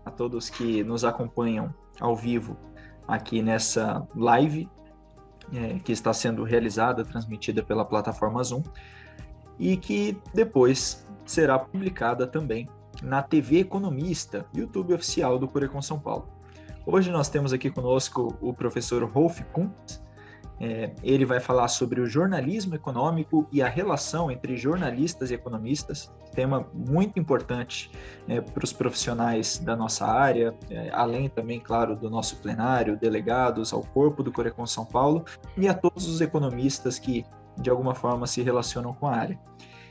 a todos que nos acompanham ao vivo aqui nessa live, que está sendo realizada, transmitida pela plataforma Zoom, e que depois será publicada também na TV Economista, YouTube oficial do Corecon São Paulo. Hoje nós temos aqui conosco o professor Rolf Kuntz. Ele vai falar sobre o jornalismo econômico e a relação entre jornalistas e economistas, tema muito importante para os profissionais da nossa área, além também, claro, do nosso plenário, delegados, ao corpo do Corecon São Paulo e a todos os economistas que, de alguma forma, se relacionam com a área.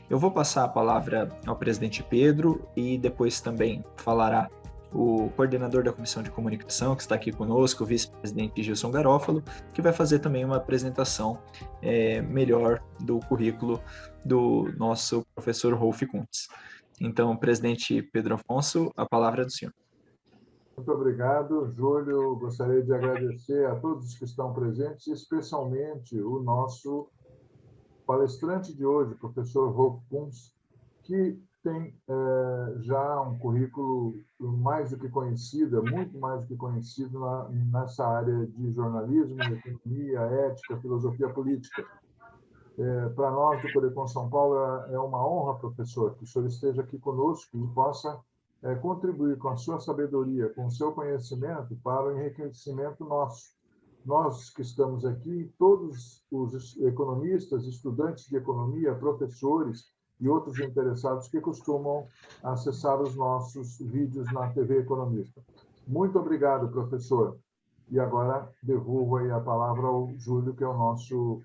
Eu vou passar a palavra ao presidente Pedro e depois também falará o coordenador da Comissão de Comunicação, que está aqui conosco, o vice-presidente Gilson Garófalo, que vai fazer também uma apresentação melhor do currículo do nosso professor Rolf Kuntz. Então, presidente Pedro Afonso, a palavra é do senhor. Muito obrigado, Júlio. Gostaria de agradecer a todos que estão presentes, especialmente o nosso palestrante de hoje, professor Rolf Kuntz, que tem já um currículo mais do que conhecido, muito mais do que conhecido nessa área de jornalismo, economia, ética, filosofia política. Para nós do Corecon São Paulo é uma honra, professor, que o senhor esteja aqui conosco e possa contribuir com a sua sabedoria, com o seu conhecimento para o enriquecimento nosso. Nós que estamos aqui, todos os economistas, estudantes de economia, professores e outros interessados que costumam acessar os nossos vídeos na TV Economista. Muito obrigado, professor. E agora devolvo aí a palavra ao Júlio, que é o nosso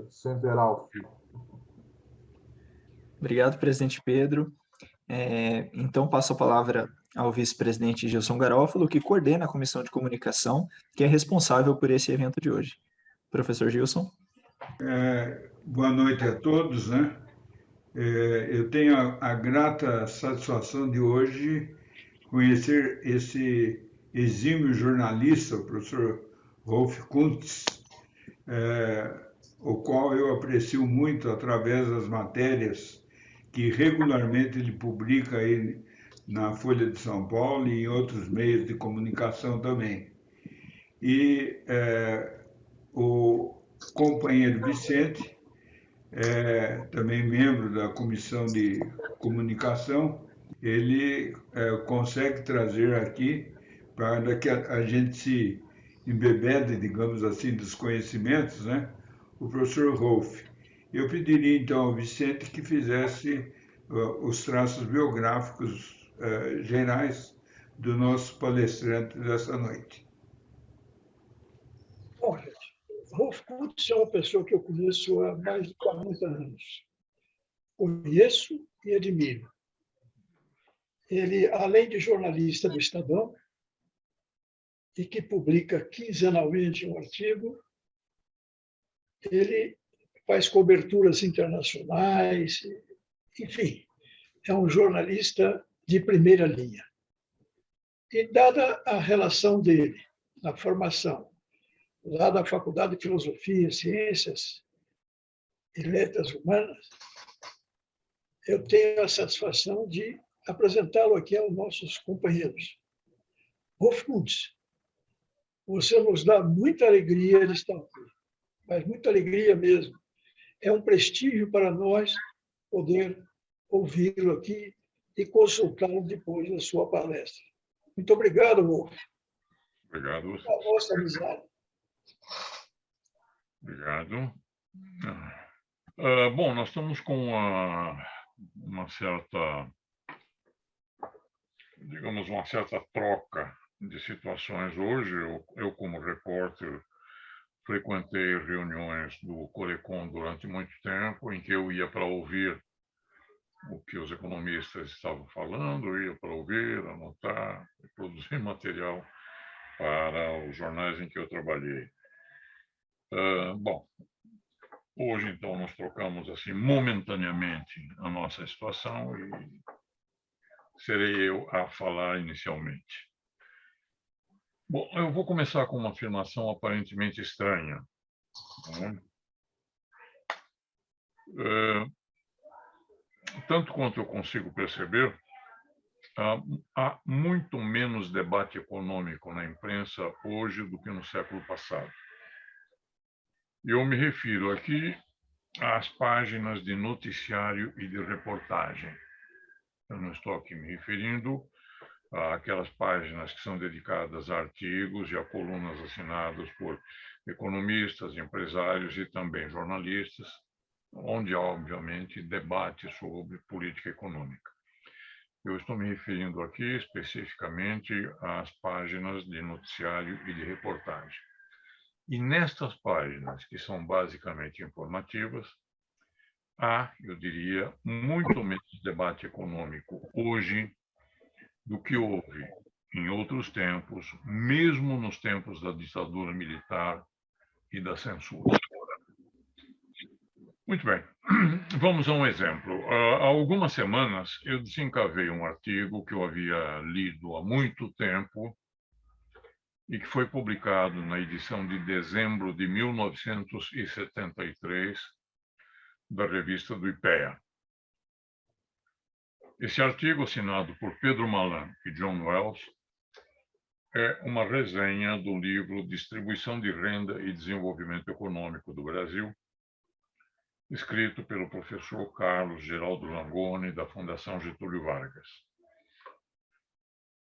Center Alf. Obrigado, presidente Pedro. Então, passo a palavra ao vice-presidente Gilson Garófalo, que coordena a Comissão de Comunicação, que é responsável por esse evento de hoje. Professor Gilson. Boa noite a todos, né? Eu tenho a grata satisfação de hoje conhecer esse exímio jornalista, o professor Rolf Kuntz, o qual eu aprecio muito através das matérias que regularmente ele publica aí na Folha de São Paulo e em outros meios de comunicação também. E o companheiro Vicente, também membro da Comissão de Comunicação, ele consegue trazer aqui, para que a gente se embebede, digamos assim, dos conhecimentos, né? O professor Rolf. Eu pediria, então, ao Vicente que fizesse os traços biográficos gerais do nosso palestrante dessa noite. Bom, gente, Rolf Kuntz é uma pessoa que eu conheço há mais de 40 anos. Conheço e admiro. Ele, além de jornalista do Estadão, e que publica quinzenalmente um artigo, ele faz coberturas internacionais, enfim, é um jornalista de primeira linha. E dada a relação dele na formação, lá da Faculdade de Filosofia, Ciências e Letras Humanas, eu tenho a satisfação de apresentá-lo aqui aos nossos companheiros. Rolf Kuntz, você nos dá muita alegria de estar aqui, mas muita alegria mesmo. É um prestígio para nós poder ouvi-lo aqui e consultá-lo depois da sua palestra. Muito obrigado, Rolf. Obrigado. A nossa amizade. Obrigado. Bom, nós estamos com uma certa, digamos, uma certa troca de situações hoje. Eu como repórter, frequentei reuniões do Corecon durante muito tempo, em que eu ia para ouvir o que os economistas estavam falando, ia para ouvir, anotar e produzir material para os jornais em que eu trabalhei. Bom, hoje, então, nós trocamos assim momentaneamente a nossa situação e serei eu a falar inicialmente. Bom, eu vou começar com uma afirmação aparentemente estranha. Né? Tanto quanto eu consigo perceber, há muito menos debate econômico na imprensa hoje do que no século passado. Eu me refiro aqui às páginas de noticiário e de reportagem. Eu não estou aqui me referindo àquelas páginas que são dedicadas a artigos e a colunas assinadas por economistas, empresários e também jornalistas, onde há, obviamente, debate sobre política econômica. Eu estou me referindo aqui especificamente às páginas de noticiário e de reportagem. E nestas páginas, que são basicamente informativas, há, eu diria, muito menos debate econômico hoje do que houve em outros tempos, mesmo nos tempos da ditadura militar e da censura. Muito bem, vamos a um exemplo. Há algumas semanas eu desencavei um artigo que eu havia lido há muito tempo e que foi publicado na edição de dezembro de 1973 da revista do IPEA. Esse artigo, assinado por Pedro Malan e John Wells, é uma resenha do livro Distribuição de Renda e Desenvolvimento Econômico do Brasil, escrito pelo professor Carlos Geraldo Langoni, da Fundação Getúlio Vargas.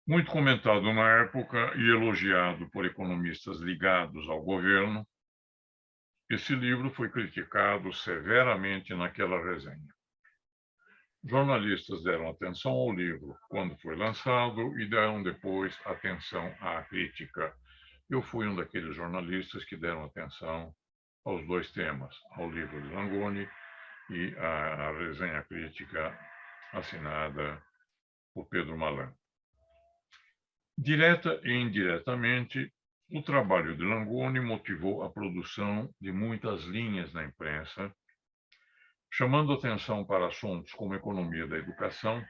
Muito comentado na época e elogiado por economistas ligados ao governo, esse livro foi criticado severamente naquela resenha. Jornalistas deram atenção ao livro quando foi lançado e deram depois atenção à crítica. Eu fui um daqueles jornalistas que deram atenção aos dois temas, ao livro de Langoni e à resenha crítica assinada por Pedro Malan. Direta e indiretamente, o trabalho de Langoni motivou a produção de muitas linhas na imprensa, chamando atenção para assuntos como economia da educação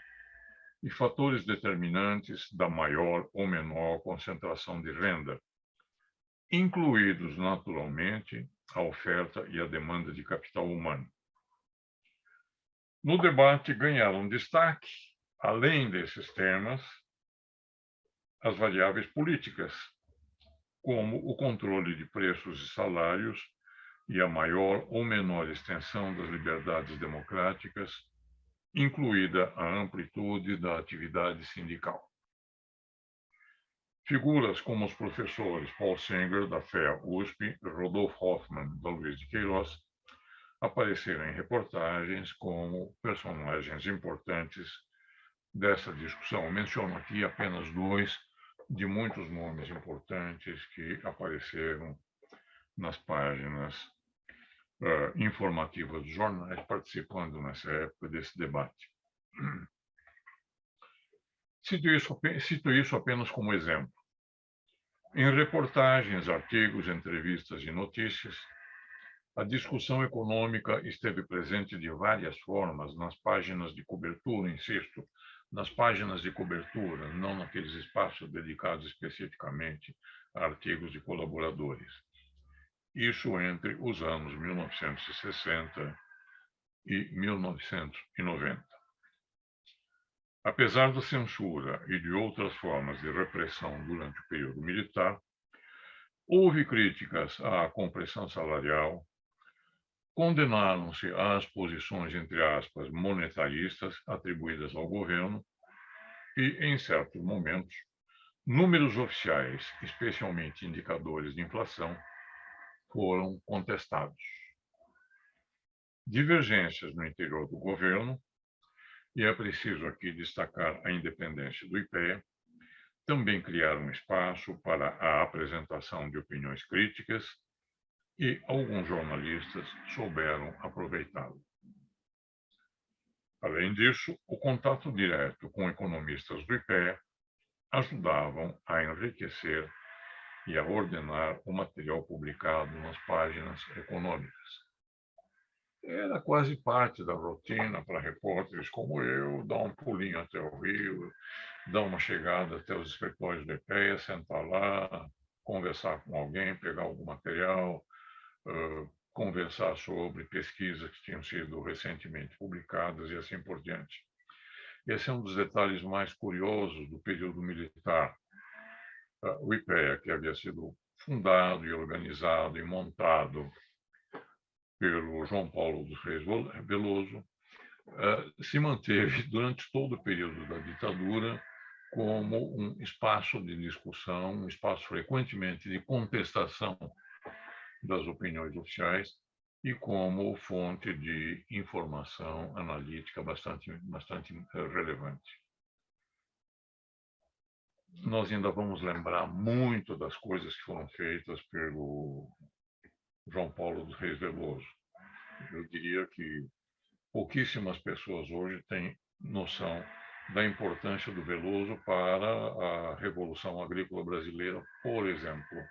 e fatores determinantes da maior ou menor concentração de renda, incluídos, naturalmente, a oferta e a demanda de capital humano. No debate, ganharam destaque, além desses temas, as variáveis políticas, como o controle de preços e salários e a maior ou menor extensão das liberdades democráticas, incluída a amplitude da atividade sindical. Figuras como os professores Paul Singer, da FEA USP, e Rodolfo Hoffmann, da Luiz de Queiroz, apareceram em reportagens como personagens importantes dessa discussão. Menciono aqui apenas dois de muitos nomes importantes que apareceram nas páginas informativas dos jornais, participando nessa época desse debate. Cito isso apenas como exemplo. Em reportagens, artigos, entrevistas e notícias, a discussão econômica esteve presente de várias formas nas páginas de cobertura, insisto, nas páginas de cobertura, não naqueles espaços dedicados especificamente a artigos de colaboradores. Isso entre os anos 1960 e 1990. Apesar da censura e de outras formas de repressão durante o período militar, houve críticas à compressão salarial, condenaram-se as posições, entre aspas, monetaristas atribuídas ao governo e, em certos momentos, números oficiais, especialmente indicadores de inflação, foram contestados. Divergências no interior do governo, e é preciso aqui destacar a independência do IPEA, também criaram espaço para a apresentação de opiniões críticas e alguns jornalistas souberam aproveitá-lo. Além disso, o contato direto com economistas do IPEA ajudavam a enriquecer e a ordenar o material publicado nas páginas econômicas. Era quase parte da rotina para repórteres como eu dar um pulinho até o Rio, dar uma chegada até os escritórios do IPEA, sentar lá, conversar com alguém, pegar algum material, conversar sobre pesquisas que tinham sido recentemente publicadas e assim por diante. Esse é um dos detalhes mais curiosos do período militar. O IPEA, que havia sido fundado e organizado e montado pelo João Paulo dos Reis Veloso, se manteve durante todo o período da ditadura como um espaço de discussão, um espaço frequentemente de contestação das opiniões oficiais e como fonte de informação analítica bastante relevante. Nós ainda vamos lembrar muito das coisas que foram feitas pelo João Paulo dos Reis Veloso. Eu diria que pouquíssimas pessoas hoje têm noção da importância do Veloso para a Revolução Agrícola Brasileira, por exemplo.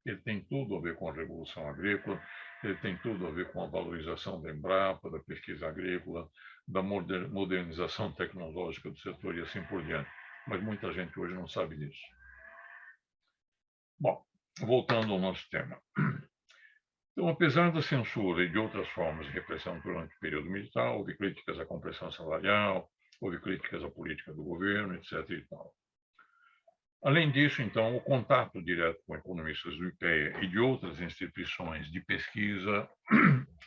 Ele tem tudo a ver com a Revolução Agrícola, ele tem tudo a ver com a valorização da Embrapa, da pesquisa agrícola, da modernização tecnológica do setor e assim por diante. Mas muita gente hoje não sabe disso. Bom, voltando ao nosso tema. Então, apesar da censura e de outras formas de repressão durante o período militar, houve críticas à compressão salarial, houve críticas à política do governo, etc. e tal. Além disso, então, o contato direto com economistas do IPEA e de outras instituições de pesquisa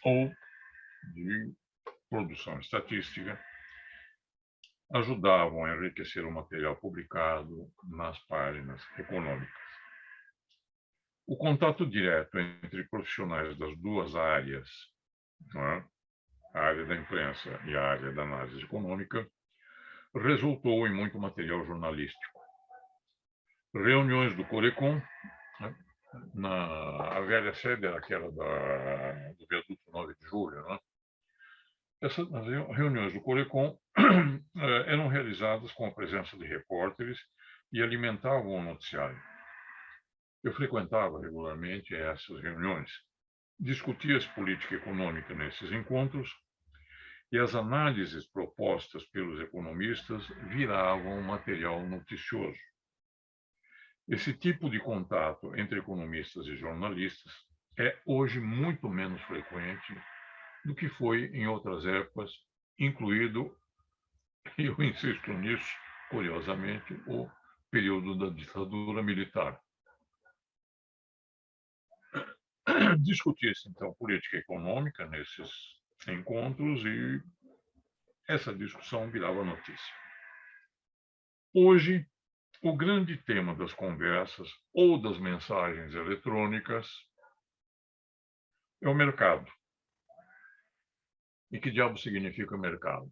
ou de produção estatística ajudavam a enriquecer o material publicado nas páginas econômicas. O contato direto entre profissionais das duas áreas, a área da imprensa e a área da análise econômica, resultou em muito material jornalístico. Reuniões do Corecon, a velha sede era aquela do viaduto 9 de julho, Essas reuniões do Corecon eram realizadas com a presença de repórteres e alimentavam o noticiário. Eu frequentava regularmente essas reuniões, discutia-se política econômica nesses encontros e as análises propostas pelos economistas viravam material noticioso. Esse tipo de contato entre economistas e jornalistas é hoje muito menos frequente do que foi em outras épocas, incluído, e eu insisto nisso, curiosamente, o período da ditadura militar. Discutia-se, então, política econômica nesses encontros e essa discussão virava notícia. Hoje, o grande tema das conversas ou das mensagens eletrônicas é o mercado. E que diabo significa mercado?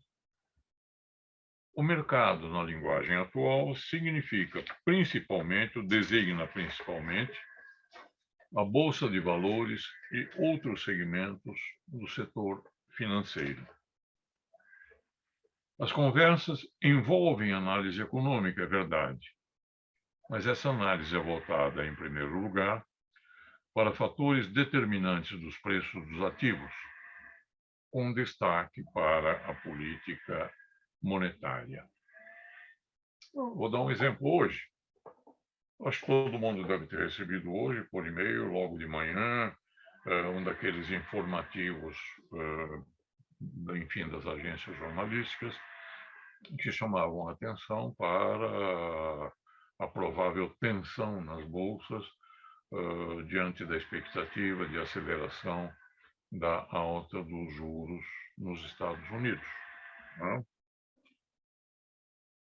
O mercado, na linguagem atual, significa principalmente, designa principalmente, a Bolsa de Valores e outros segmentos do setor financeiro. As conversas envolvem análise econômica, é verdade, mas essa análise é voltada, em primeiro lugar, para fatores determinantes dos preços dos ativos, com destaque para a política monetária. Vou dar um exemplo hoje. Acho que todo mundo deve ter recebido hoje, por e-mail, logo de manhã, um daqueles informativos, enfim, das agências jornalísticas, que chamavam a atenção para a provável tensão nas bolsas diante da expectativa de aceleração da alta dos juros nos Estados Unidos.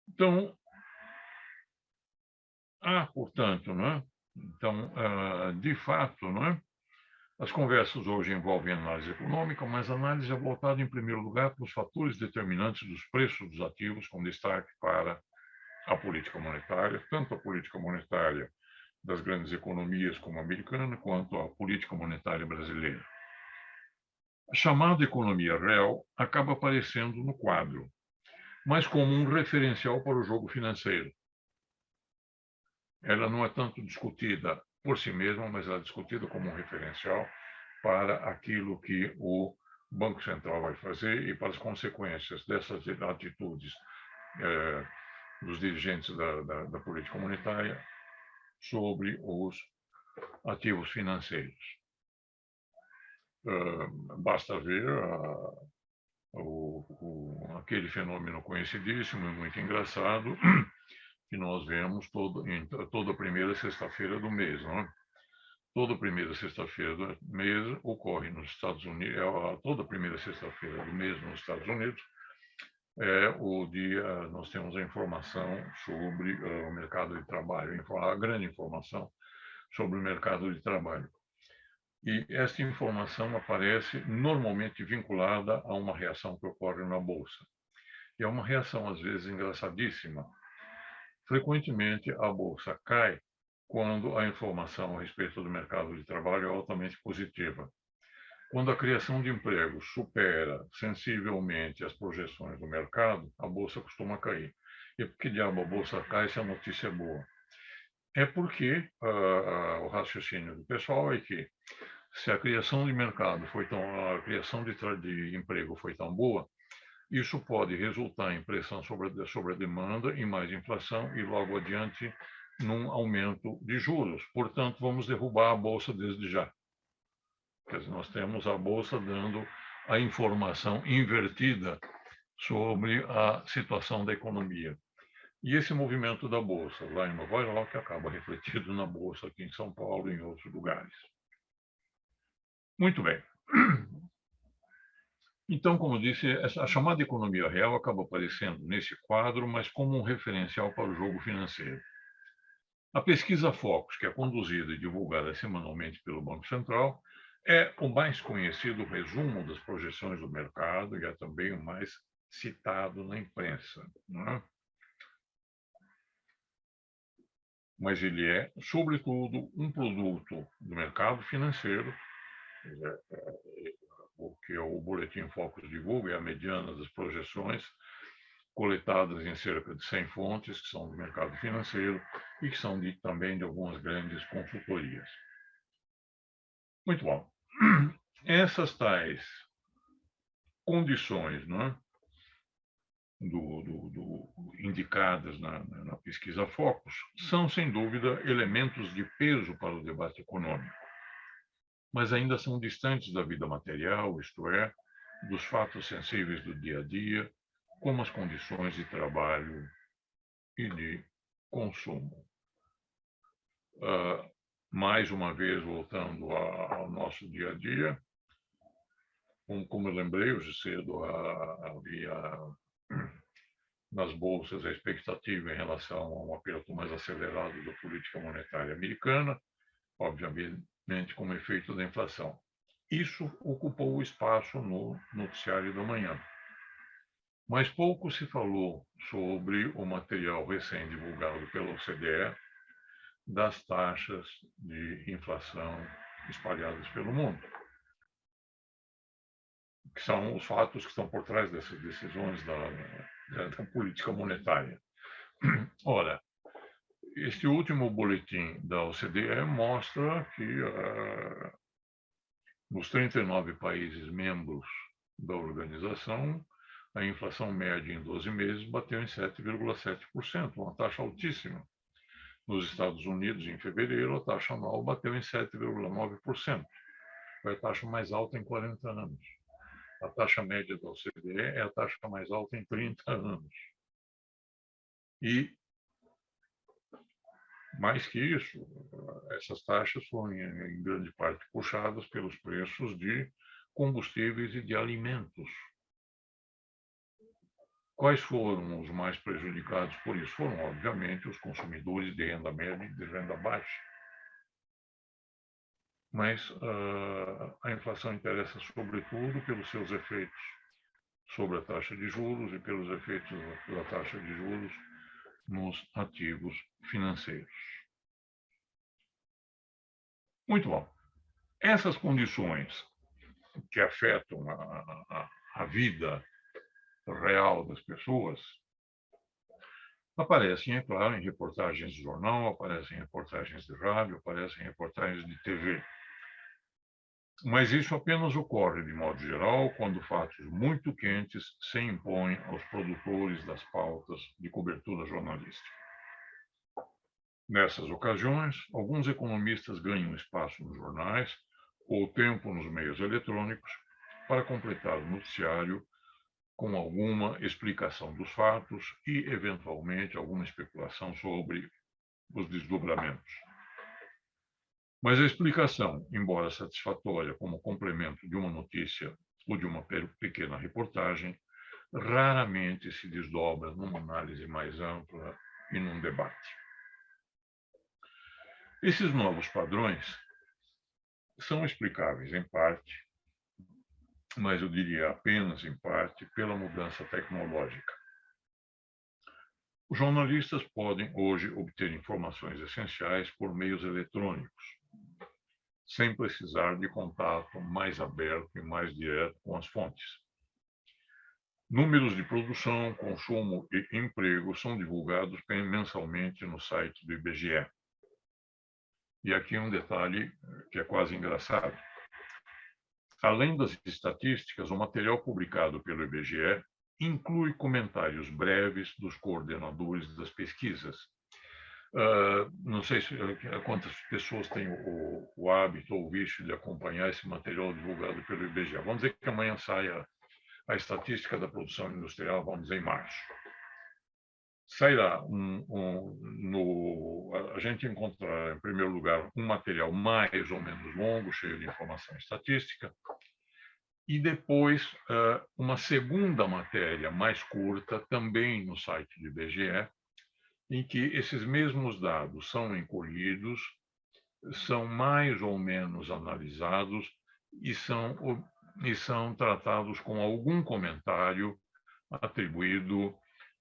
Então, portanto, Então, de fato, as conversas hoje envolvem análise econômica, mas a análise é voltada, em primeiro lugar, para os fatores determinantes dos preços dos ativos, com destaque para a política monetária, tanto a política monetária das grandes economias como a americana, quanto a política monetária brasileira. A chamada economia real acaba aparecendo no quadro, mas como um referencial para o jogo financeiro. Ela não é tanto discutida por si mesma, mas ela é discutida como um referencial para aquilo que o Banco Central vai fazer e para as consequências dessas atitudes dos dirigentes da política monetária sobre os ativos financeiros. Basta ver aquele fenômeno conhecidíssimo e muito engraçado que nós vemos toda primeira sexta-feira do mês, não é? Toda primeira sexta-feira do mês ocorre nos Estados Unidos, toda primeira sexta-feira do mês nos Estados Unidos é o dia, nós temos a informação sobre o mercado de trabalho, a grande informação sobre o mercado de trabalho. E essa informação aparece normalmente vinculada a uma reação que ocorre na Bolsa. E é uma reação, às vezes, engraçadíssima. Frequentemente, a Bolsa cai quando a informação a respeito do mercado de trabalho é altamente positiva. Quando a criação de empregos supera sensivelmente as projeções do mercado, a Bolsa costuma cair. E por que diabo a Bolsa cai se a notícia é boa? É porque o raciocínio do pessoal é que se a criação de mercado a criação de emprego foi tão boa, isso pode resultar em pressão sobre a demanda e mais inflação e logo adiante num aumento de juros. Portanto, vamos derrubar a Bolsa desde já. Quer dizer, nós temos a Bolsa dando a informação invertida sobre a situação da economia. E esse movimento da Bolsa lá em Nova York acaba refletido na Bolsa aqui em São Paulo e em outros lugares. Muito bem. Então, como disse, a chamada economia real acaba aparecendo nesse quadro, mas como um referencial para o jogo financeiro. A pesquisa Focus, que é conduzida e divulgada semanalmente pelo Banco Central, é o mais conhecido resumo das projeções do mercado e é também o mais citado na imprensa, não é? Mas ele é, sobretudo, um produto do mercado financeiro, o que o Boletim Focus divulga é a mediana das projeções, coletadas em cerca de 100 fontes, que são do mercado financeiro e que são também de algumas grandes consultorias. Muito bom. Essas tais condições, não é? Indicadas na pesquisa Focus são, sem dúvida, elementos de peso para o debate econômico, mas ainda são distantes da vida material, isto é, dos fatos sensíveis do dia a dia, como as condições de trabalho e de consumo. Mais uma vez, voltando ao nosso dia a dia, como eu lembrei, hoje cedo havia nas bolsas a expectativa em relação a um aperto mais acelerado da política monetária americana, obviamente como efeito da inflação. Isso ocupou o espaço no noticiário da manhã. Mas pouco se falou sobre o material recém-divulgado pela OCDE das taxas de inflação espalhadas pelo mundo, que são os fatos que estão por trás dessas decisões da política monetária. Ora, este último boletim da OCDE mostra que nos 39 países membros da organização, a inflação média em 12 meses bateu em 7,7%, uma taxa altíssima. Nos Estados Unidos, em fevereiro, a taxa anual bateu em 7,9%. Foi a taxa mais alta em 40 anos. A taxa média da OCDE é a taxa mais alta em 30 anos. E, mais que isso, essas taxas foram, em grande parte, puxadas pelos preços de combustíveis e de alimentos. Quais foram os mais prejudicados por isso? Foram, obviamente, os consumidores de renda média e de renda baixa. Mas a inflação interessa, sobretudo, pelos seus efeitos sobre a taxa de juros e pelos efeitos da taxa de juros nos ativos financeiros. Muito bom. Essas condições que afetam a vida real das pessoas aparecem, é claro, em reportagens de jornal, aparecem em reportagens de rádio, aparecem em reportagens de TV. Mas isso apenas ocorre, de modo geral, quando fatos muito quentes se impõem aos produtores das pautas de cobertura jornalística. Nessas ocasiões, alguns economistas ganham espaço nos jornais ou tempo nos meios eletrônicos para completar o noticiário com alguma explicação dos fatos e, eventualmente, alguma especulação sobre os desdobramentos. Mas a explicação, embora satisfatória como complemento de uma notícia ou de uma pequena reportagem, raramente se desdobra numa análise mais ampla e num debate. Esses novos padrões são explicáveis, em parte, mas eu diria apenas em parte, pela mudança tecnológica. Os jornalistas podem hoje obter informações essenciais por meios eletrônicos, sem precisar de contato mais aberto e mais direto com as fontes. Números de produção, consumo e emprego são divulgados mensalmente no site do IBGE. E aqui um detalhe que é quase engraçado. Além das estatísticas, o material publicado pelo IBGE inclui comentários breves dos coordenadores das pesquisas. Não sei quantas pessoas têm o hábito ou o vício de acompanhar esse material divulgado pelo IBGE. Vamos dizer que amanhã saia a estatística da produção industrial, vamos dizer, em março. Sairá a gente encontrará, em primeiro lugar, um material mais ou menos longo, cheio de informação estatística, e depois uma segunda matéria mais curta, também no site do IBGE, em que esses mesmos dados são encolhidos, são mais ou menos analisados e são tratados com algum comentário atribuído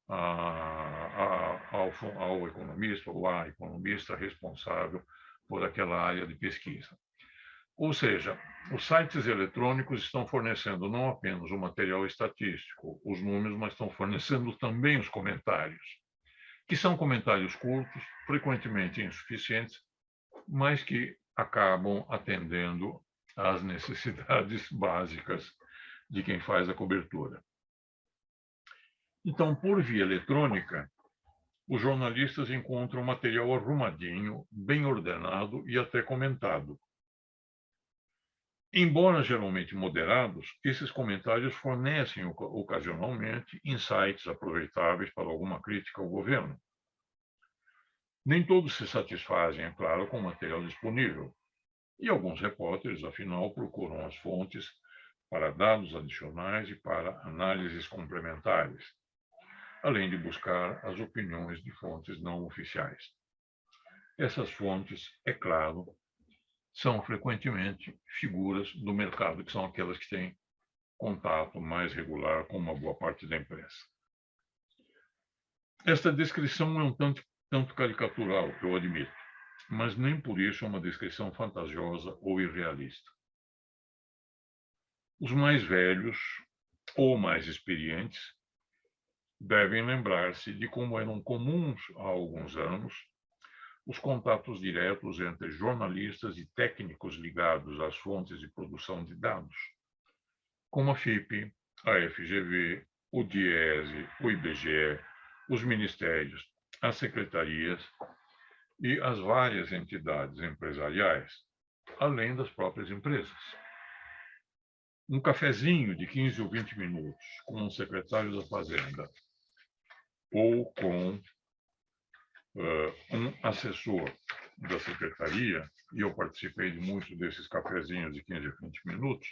ao economista ou à economista responsável por aquela área de pesquisa. Ou seja, os sites eletrônicos estão fornecendo não apenas o material estatístico, os números, mas estão fornecendo também os comentários, que são comentários curtos, frequentemente insuficientes, mas que acabam atendendo às necessidades básicas de quem faz a cobertura. Então, por via eletrônica, os jornalistas encontram material arrumadinho, bem ordenado e até comentado. Embora geralmente moderados, esses comentários fornecem ocasionalmente insights aproveitáveis para alguma crítica ao governo. Nem todos se satisfazem, é claro, com o material disponível, e alguns repórteres, afinal, procuram as fontes para dados adicionais e para análises complementares, além de buscar as opiniões de fontes não oficiais. Essas fontes, é claro, são frequentemente figuras do mercado, que são aquelas que têm contato mais regular com uma boa parte da imprensa. Esta descrição é um tanto caricatural, eu admito, mas nem por isso é uma descrição fantasiosa ou irrealista. Os mais velhos ou mais experientes devem lembrar-se de como eram comuns há alguns anos os contatos diretos entre jornalistas e técnicos ligados às fontes de produção de dados, como a FIPE, a FGV, o DIESE, o IBGE, os ministérios, as secretarias e as várias entidades empresariais, além das próprias empresas. Um cafezinho de 15 ou 20 minutos com um secretário da Fazenda ou com um assessor da secretaria, e eu participei de muitos desses cafezinhos de 15 a 20 minutos,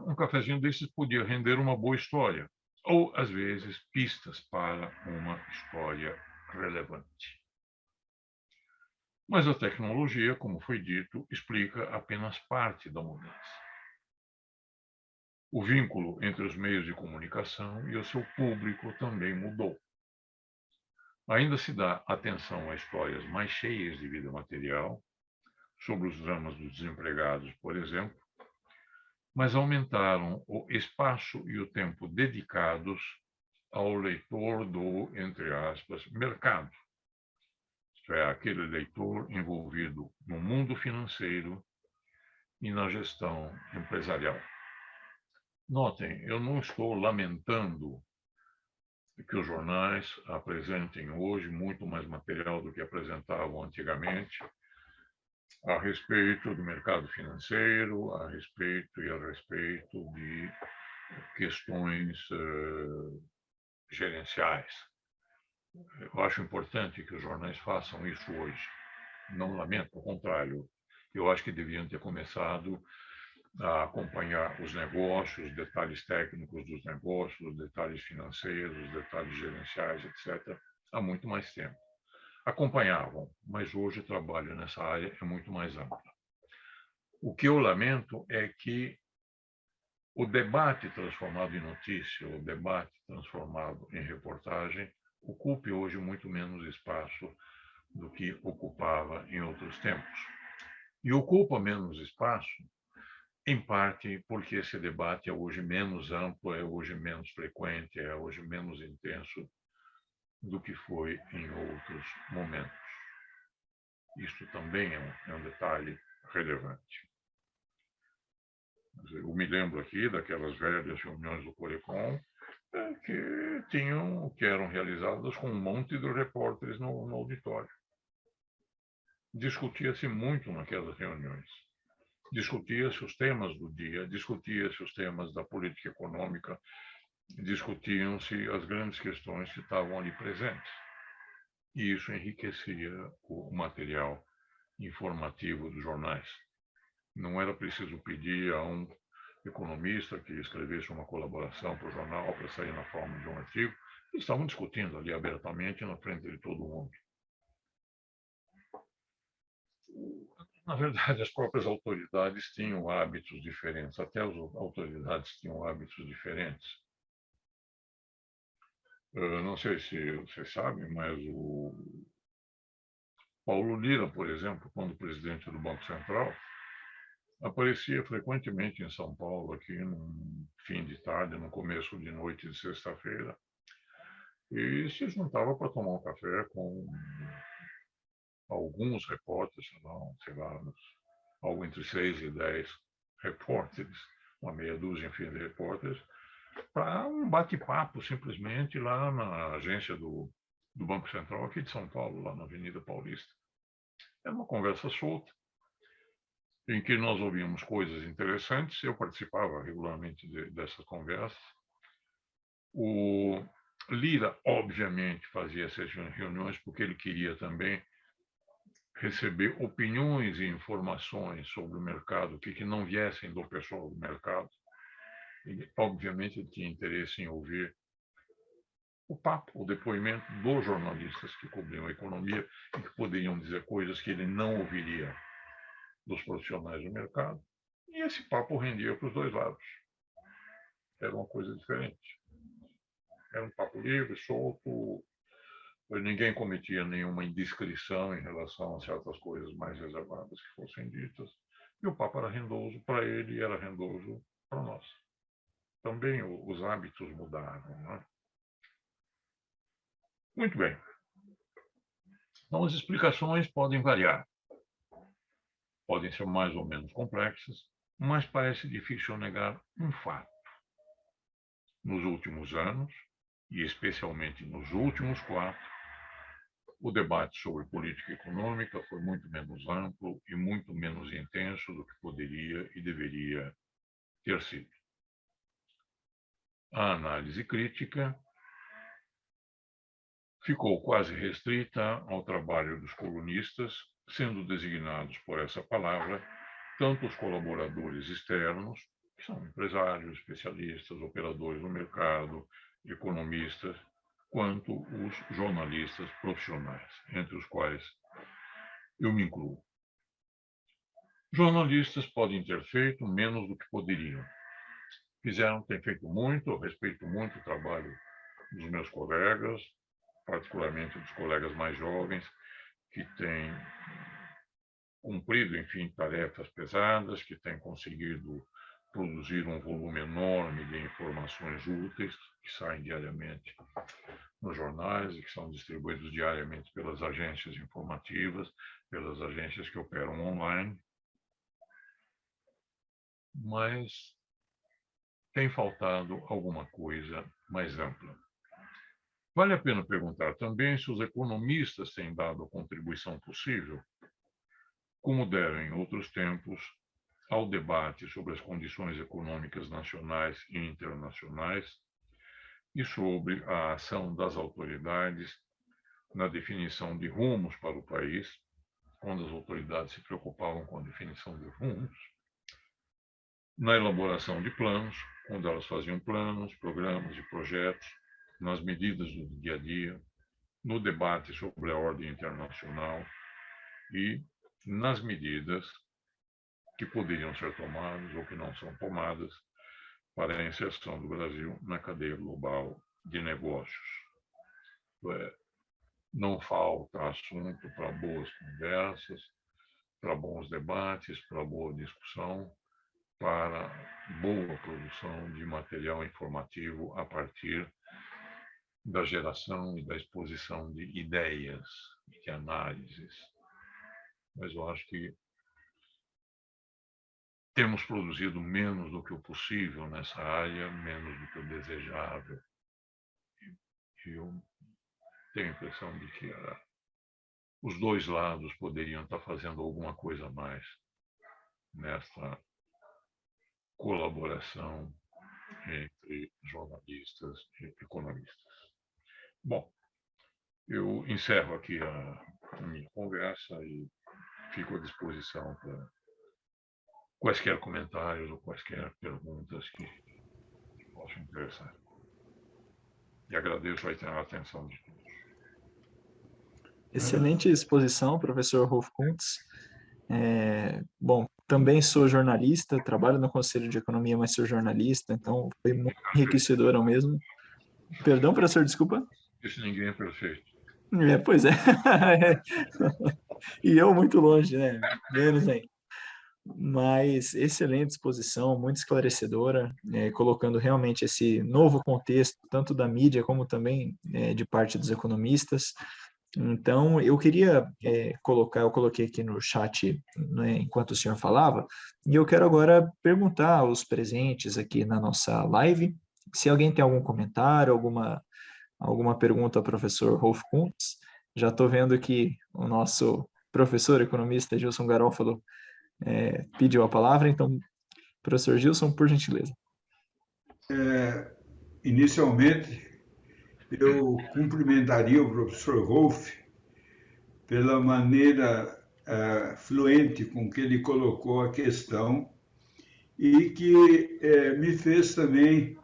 um cafezinho desses podia render uma boa história, ou, às vezes, pistas para uma história relevante. Mas a tecnologia, como foi dito, explica apenas parte da mudança. O vínculo entre os meios de comunicação e o seu público também mudou. Ainda se dá atenção a histórias mais cheias de vida material, sobre os dramas dos desempregados, por exemplo, mas aumentaram o espaço e o tempo dedicados ao leitor do, entre aspas, mercado. Isto é, aquele leitor envolvido no mundo financeiro e na gestão empresarial. Notem, eu não estou lamentando que os jornais apresentem hoje muito mais material do que apresentavam antigamente a respeito do mercado financeiro, a respeito de questões gerenciais. Eu acho importante que os jornais façam isso hoje. Não lamento, ao contrário. Eu acho que deviam ter começado a acompanhar os negócios, os detalhes técnicos dos negócios, os detalhes financeiros, os detalhes gerenciais, etc., há muito mais tempo. Acompanhavam, mas hoje o trabalho nessa área é muito mais amplo. O que eu lamento é que o debate transformado em notícia, o debate transformado em reportagem, ocupe hoje muito menos espaço do que ocupava em outros tempos. E ocupa menos espaço, em parte porque esse debate é hoje menos amplo, é hoje menos frequente, é hoje menos intenso do que foi em outros momentos. Isto também é um detalhe relevante. Eu me lembro aqui daquelas velhas reuniões do Corecon que eram realizadas com um monte de repórteres no auditório. Discutia-se muito naquelas reuniões. Discutia-se os temas do dia, discutia-se os temas da política econômica, discutiam-se as grandes questões que estavam ali presentes. E isso enriquecia o material informativo dos jornais. Não era preciso pedir a um economista que escrevesse uma colaboração para o jornal para sair na forma de um artigo. Eles estavam discutindo ali abertamente na frente de todo mundo. Na verdade, as próprias autoridades tinham hábitos diferentes, até as autoridades tinham hábitos diferentes. Não sei se vocês sabem, mas o Paulo Lira, por exemplo, quando presidente do Banco Central, aparecia frequentemente em São Paulo, aqui no fim de tarde, no começo de noite de sexta-feira, e se juntava para tomar um café com alguns repórteres, sei lá, algo entre 6 e 10 repórteres, uma meia dúzia, enfim, de repórteres, para um bate-papo simplesmente lá na agência do Banco Central aqui de São Paulo, lá na Avenida Paulista. Era uma conversa solta, em que nós ouvíamos coisas interessantes. Eu participava regularmente dessas conversas. O Lira, obviamente, fazia essas reuniões porque ele queria também receber opiniões e informações sobre o mercado que não viessem do pessoal do mercado. E, obviamente, ele tinha interesse em ouvir o papo, o depoimento dos jornalistas que cobriam a economia e que poderiam dizer coisas que ele não ouviria dos profissionais do mercado. E esse papo rendia para os dois lados. Era uma coisa diferente. Era um papo livre, solto. Ninguém cometia nenhuma indiscrição em relação a certas coisas mais reservadas que fossem ditas. E o papo era rendoso para ele e era rendoso para nós. Também os hábitos mudaram, né? Muito bem. Então, as explicações podem variar. Podem ser mais ou menos complexas, mas parece difícil negar um fato. Nos últimos anos, e especialmente nos últimos 4, o debate sobre política econômica foi muito menos amplo e muito menos intenso do que poderia e deveria ter sido. A análise crítica ficou quase restrita ao trabalho dos colunistas, sendo designados por essa palavra tanto os colaboradores externos, que são empresários, especialistas, operadores no mercado, economistas, quanto os jornalistas profissionais, entre os quais eu me incluo. Jornalistas podem ter feito menos do que poderiam. Têm feito muito, eu respeito muito o trabalho dos meus colegas, particularmente dos colegas mais jovens, que têm cumprido, enfim, tarefas pesadas, que têm conseguido produzir um volume enorme de informações úteis que saem diariamente nos jornais e que são distribuídos diariamente pelas agências informativas, pelas agências que operam online. Mas tem faltado alguma coisa mais ampla. Vale a pena perguntar também se os economistas têm dado a contribuição possível, como deram em outros tempos, ao debate sobre as condições econômicas nacionais e internacionais e sobre a ação das autoridades na definição de rumos para o país, quando as autoridades se preocupavam com a definição de rumos, na elaboração de planos, quando elas faziam planos, programas e projetos, nas medidas do dia a dia, no debate sobre a ordem internacional e nas medidas que poderiam ser tomadas ou que não são tomadas para a inserção do Brasil na cadeia global de negócios. Não falta assunto para boas conversas, para bons debates, para boa discussão, para boa produção de material informativo a partir da geração e da exposição de ideias e de análises. Mas eu acho que temos produzido menos do que o possível nessa área, menos do que o desejável. E eu tenho a impressão de que os dois lados poderiam estar fazendo alguma coisa a mais nessa colaboração entre jornalistas e economistas. Bom, eu encerro aqui a minha conversa e fico à disposição para quaisquer comentários ou quaisquer perguntas que possam interessar. E agradeço a atenção de todos. Excelente exposição, professor Rolf Kuntz. Bom, também sou jornalista, trabalho no Conselho de Economia, mas sou jornalista, então foi muito enriquecedor ao mesmo. Perdão, professor, desculpa? Isso ninguém é perfeito. Pois é. E eu muito longe, né? Menos ainda. Mas excelente exposição, muito esclarecedora, colocando realmente esse novo contexto, tanto da mídia como também de parte dos economistas. Então, eu queria eu coloquei aqui no chat, né, enquanto o senhor falava, e eu quero agora perguntar aos presentes aqui na nossa live, se alguém tem algum comentário, alguma pergunta ao professor Rolf Kuntz. Já estou vendo que o nosso professor economista Gilson Garófalo pediu a palavra, então, professor Gilson, por gentileza. Inicialmente, eu cumprimentaria o professor Rolf pela maneira fluente com que ele colocou a questão e que me fez também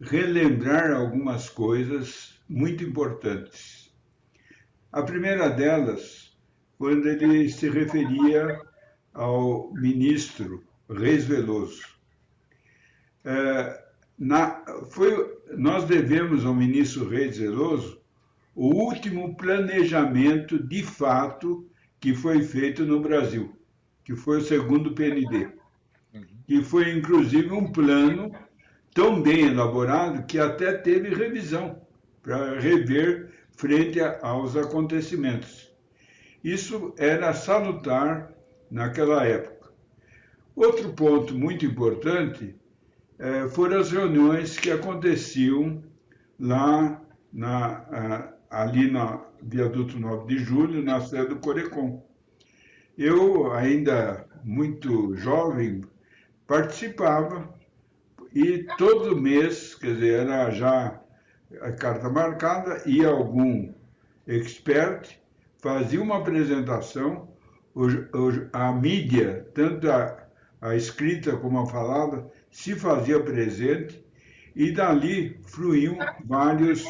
relembrar algumas coisas muito importantes. A primeira delas, quando ele se referia ao ministro Reis Veloso. Nós devemos ao ministro Reis Veloso o último planejamento de fato que foi feito no Brasil, que foi o segundo PND, que foi inclusive um plano tão bem elaborado que até teve revisão para rever frente aos acontecimentos. Isso era salutar naquela época. Outro ponto muito importante foram as reuniões que aconteciam lá ali na Viaduto 9 de Julho, na sede do Corecon. Eu, ainda muito jovem, participava e todo mês, quer dizer, era já a carta marcada, ia algum expert, fazia uma apresentação, a mídia, tanto a escrita como a falada, se fazia presente, e dali fluíam vários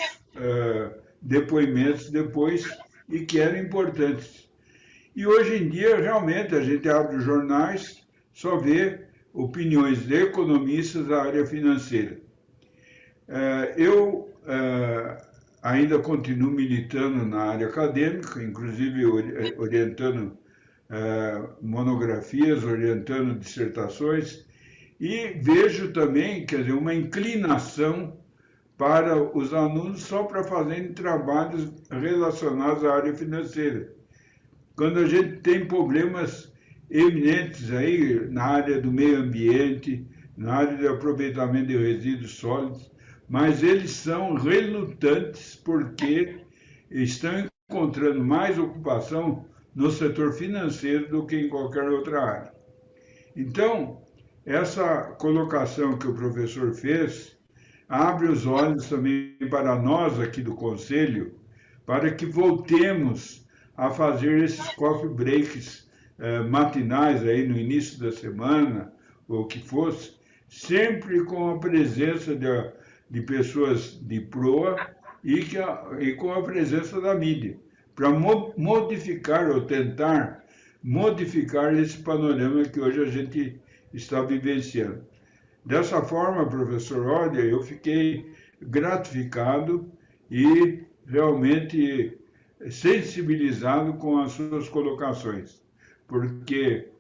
depoimentos depois, e que eram importantes. E hoje em dia, realmente, a gente abre os jornais, só vê opiniões de economistas da área financeira. Eu ainda continuo militando na área acadêmica, inclusive orientando monografias, orientando dissertações, e vejo também, quer dizer, uma inclinação para os alunos só para fazerem trabalhos relacionados à área financeira. Quando a gente tem problemas eminentes aí na área do meio ambiente, na área de aproveitamento de resíduos sólidos, mas eles são relutantes porque estão encontrando mais ocupação no setor financeiro do que em qualquer outra área. Então, essa colocação que o professor fez abre os olhos também para nós aqui do Conselho, para que voltemos a fazer esses coffee breaks matinais aí no início da semana, ou o que fosse, sempre com a presença de pessoas de proa e com a presença da mídia, para modificar ou tentar modificar esse panorama que hoje a gente está vivenciando. Dessa forma, professor, olha, eu fiquei gratificado e realmente sensibilizado com as suas colocações, porque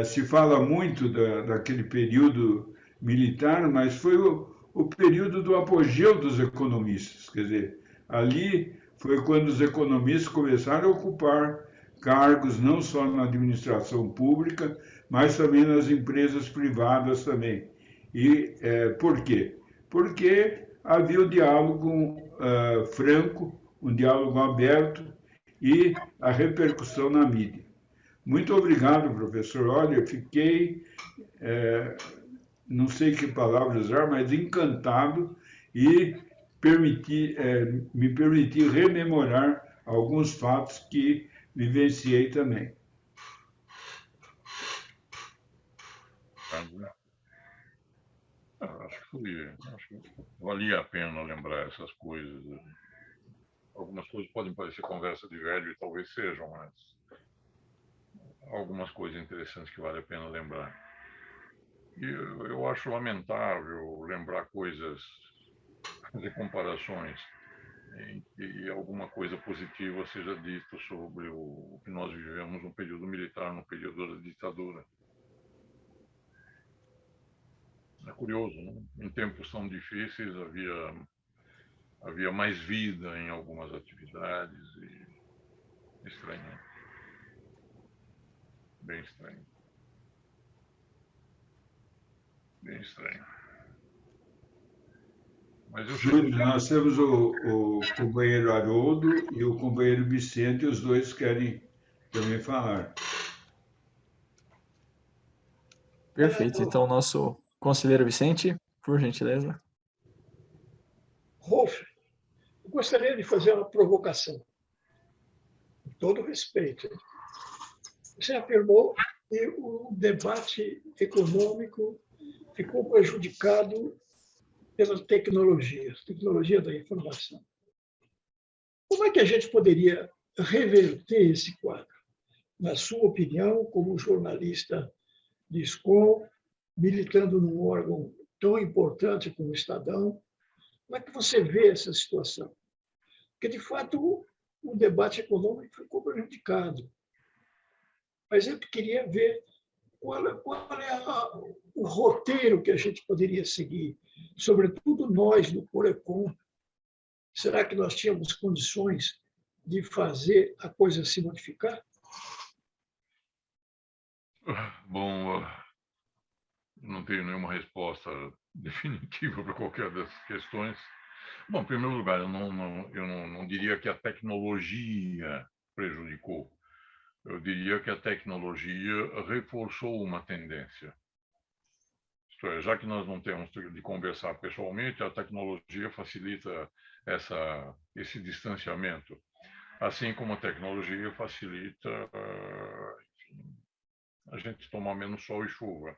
se fala muito daquele período militar, mas foi o período do apogeu dos economistas. Quer dizer, ali foi quando os economistas começaram a ocupar cargos não só na administração pública, mas também nas empresas privadas também. E por quê? Porque havia o diálogo franco, um diálogo aberto e a repercussão na mídia. Muito obrigado, professor. Olha, eu fiquei, não sei que palavra usar, mas encantado e me permiti rememorar alguns fatos que vivenciei também. Acho que valia a pena lembrar essas coisas. Algumas coisas podem parecer conversa de velho e talvez sejam, mas algumas coisas interessantes que vale a pena lembrar. E eu acho lamentável lembrar coisas, fazer comparações em que alguma coisa positiva seja dita sobre o que nós vivemos no período militar, no período da ditadura. É curioso, né? Em tempos tão difíceis havia mais vida em algumas atividades e estranho. Bem estranho. Bem estranho. Mas Júlio, nós temos o companheiro Haroldo e o companheiro Vicente, os dois querem também falar. Perfeito. Então, nosso conselheiro Vicente, por gentileza. Rolf, eu gostaria de fazer uma provocação, com todo respeito. Você afirmou que o debate econômico ficou prejudicado pelas tecnologias, tecnologia da informação. Como é que a gente poderia reverter esse quadro? Na sua opinião, como jornalista de SCOM, militando num órgão tão importante como o Estadão, como é que você vê essa situação? Porque, de fato, o debate econômico ficou prejudicado. Mas eu queria ver qual é o roteiro que a gente poderia seguir, sobretudo nós do Corecon. Será que nós tínhamos condições de fazer a coisa se modificar? Bom, não tenho nenhuma resposta definitiva para qualquer dessas questões. Bom, em primeiro lugar, eu não diria que a tecnologia prejudicou. Eu diria que a tecnologia reforçou uma tendência. Isto é, já que nós não temos de conversar pessoalmente, a tecnologia facilita esse distanciamento, assim como a tecnologia facilita enfim, a gente tomar menos sol e chuva.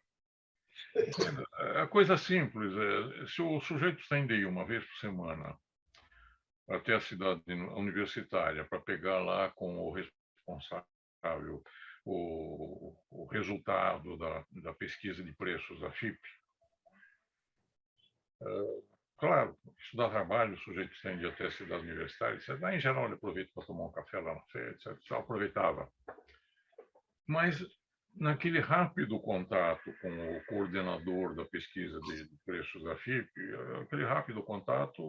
É coisa simples. Se o sujeito tem de ir uma vez por semana até a cidade universitária para pegar lá com o responsável o resultado da pesquisa de preços da FIP, claro, isso dá trabalho, o sujeito tem de ir até a cidade universitária, em geral ele aproveita para tomar um café lá na feira, etc. Só aproveitava. Mas naquele rápido contato com o coordenador da pesquisa de preços da FIP, aquele rápido contato,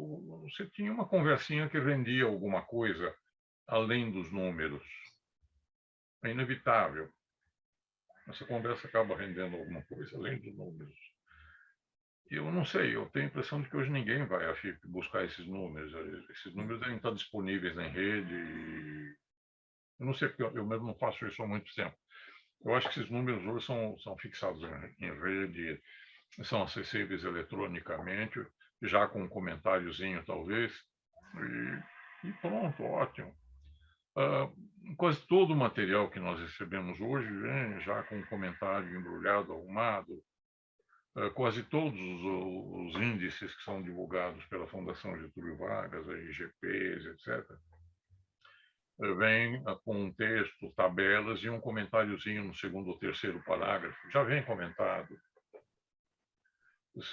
você tinha uma conversinha que rendia alguma coisa além dos números. É inevitável. Essa conversa acaba rendendo alguma coisa além dos números. Eu não sei, eu tenho a impressão de que hoje ninguém vai à FIP buscar esses números. Esses números devem estar disponíveis em rede. Eu não sei, porque eu mesmo não faço isso há muito tempo. Eu acho que esses números hoje são fixados em rede, são acessíveis eletronicamente, já com um comentáriozinho, talvez, e pronto, ótimo. Quase todo o material que nós recebemos hoje vem já com um comentário embrulhado, arrumado. Quase todos os índices que são divulgados pela Fundação Getúlio Vargas, a IGPs, etc., vem com um texto, tabelas e um comentáriozinho no segundo ou terceiro parágrafo. Já vem comentado.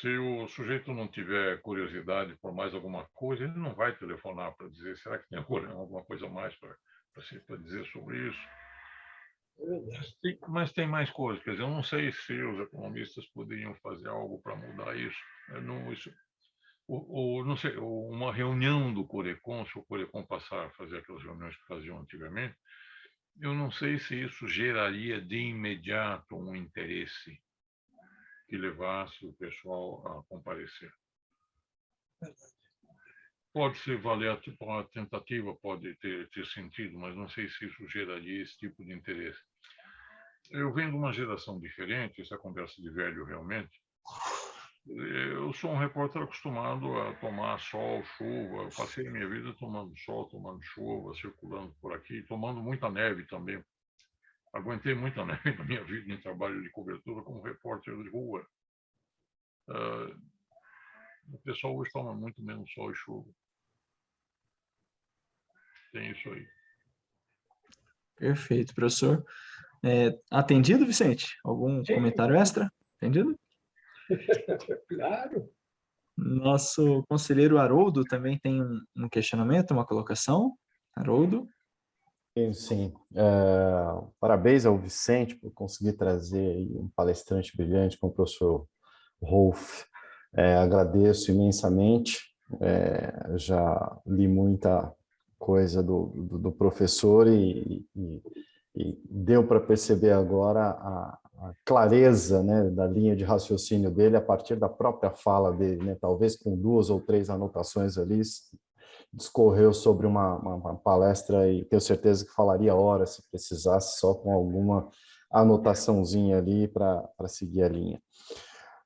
Se o sujeito não tiver curiosidade por mais alguma coisa, ele não vai telefonar para dizer, será que tem alguma coisa a mais para dizer sobre isso? Mas tem mais coisas. Quer dizer, eu não sei se os economistas poderiam fazer algo para mudar isso. Não sei, uma reunião do Corecon, se o Corecon passar a fazer aquelas reuniões que faziam antigamente, eu não sei se isso geraria de imediato um interesse que levasse o pessoal a comparecer. Pode ser valer a tentativa, pode ter sentido, mas não sei se isso geraria esse tipo de interesse. Eu venho de uma geração diferente, essa conversa de velho realmente. Eu sou um repórter acostumado a tomar sol, chuva. Eu passei a minha vida tomando sol, tomando chuva, circulando por aqui, tomando muita neve também. Aguentei muita neve na minha vida em trabalho de cobertura como repórter de rua. O pessoal hoje toma muito menos sol e chuva. Tem isso aí. Perfeito, professor. Atendido, Vicente? Algum comentário extra? Atendido? Claro. Nosso conselheiro Haroldo também tem um questionamento, uma colocação. Haroldo? Sim. Parabéns ao Vicente por conseguir trazer um palestrante brilhante como o professor Rolf. Agradeço imensamente. Já li muita coisa do professor e deu para perceber agora a clareza, né, da linha de raciocínio dele a partir da própria fala dele, né, talvez com 2 ou 3 anotações ali, discorreu sobre uma palestra e tenho certeza que falaria horas se precisasse, só com alguma anotaçãozinha ali para seguir a linha.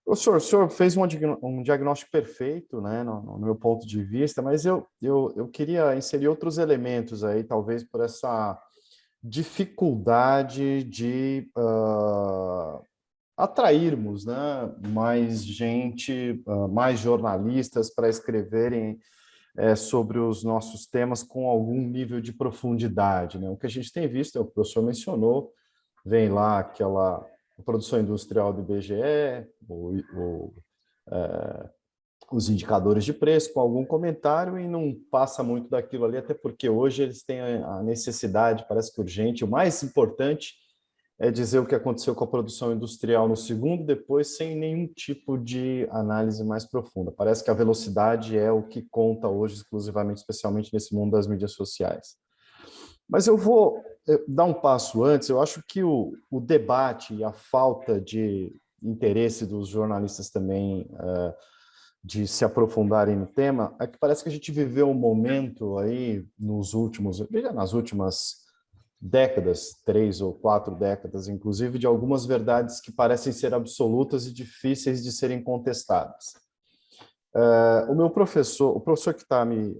O senhor fez um diagnóstico perfeito, né, no meu ponto de vista, mas eu queria inserir outros elementos aí, talvez por essa dificuldade de atrairmos, né, mais gente, mais jornalistas para escreverem sobre os nossos temas com algum nível de profundidade, né? O que a gente tem visto, o professor mencionou, vem lá aquela produção industrial do IBGE, os indicadores de preço com algum comentário e não passa muito daquilo ali, até porque hoje eles têm a necessidade, parece que urgente, o mais importante é dizer o que aconteceu com a produção industrial no segundo, depois sem nenhum tipo de análise mais profunda. Parece que a velocidade é o que conta hoje exclusivamente, especialmente nesse mundo das mídias sociais. Mas eu vou dar um passo antes. Eu acho que o debate e a falta de interesse dos jornalistas também de se aprofundarem no tema é que parece que a gente viveu um momento aí nas últimas décadas, 3 ou 4 décadas, inclusive, de algumas verdades que parecem ser absolutas e difíceis de serem contestadas. O professor que está me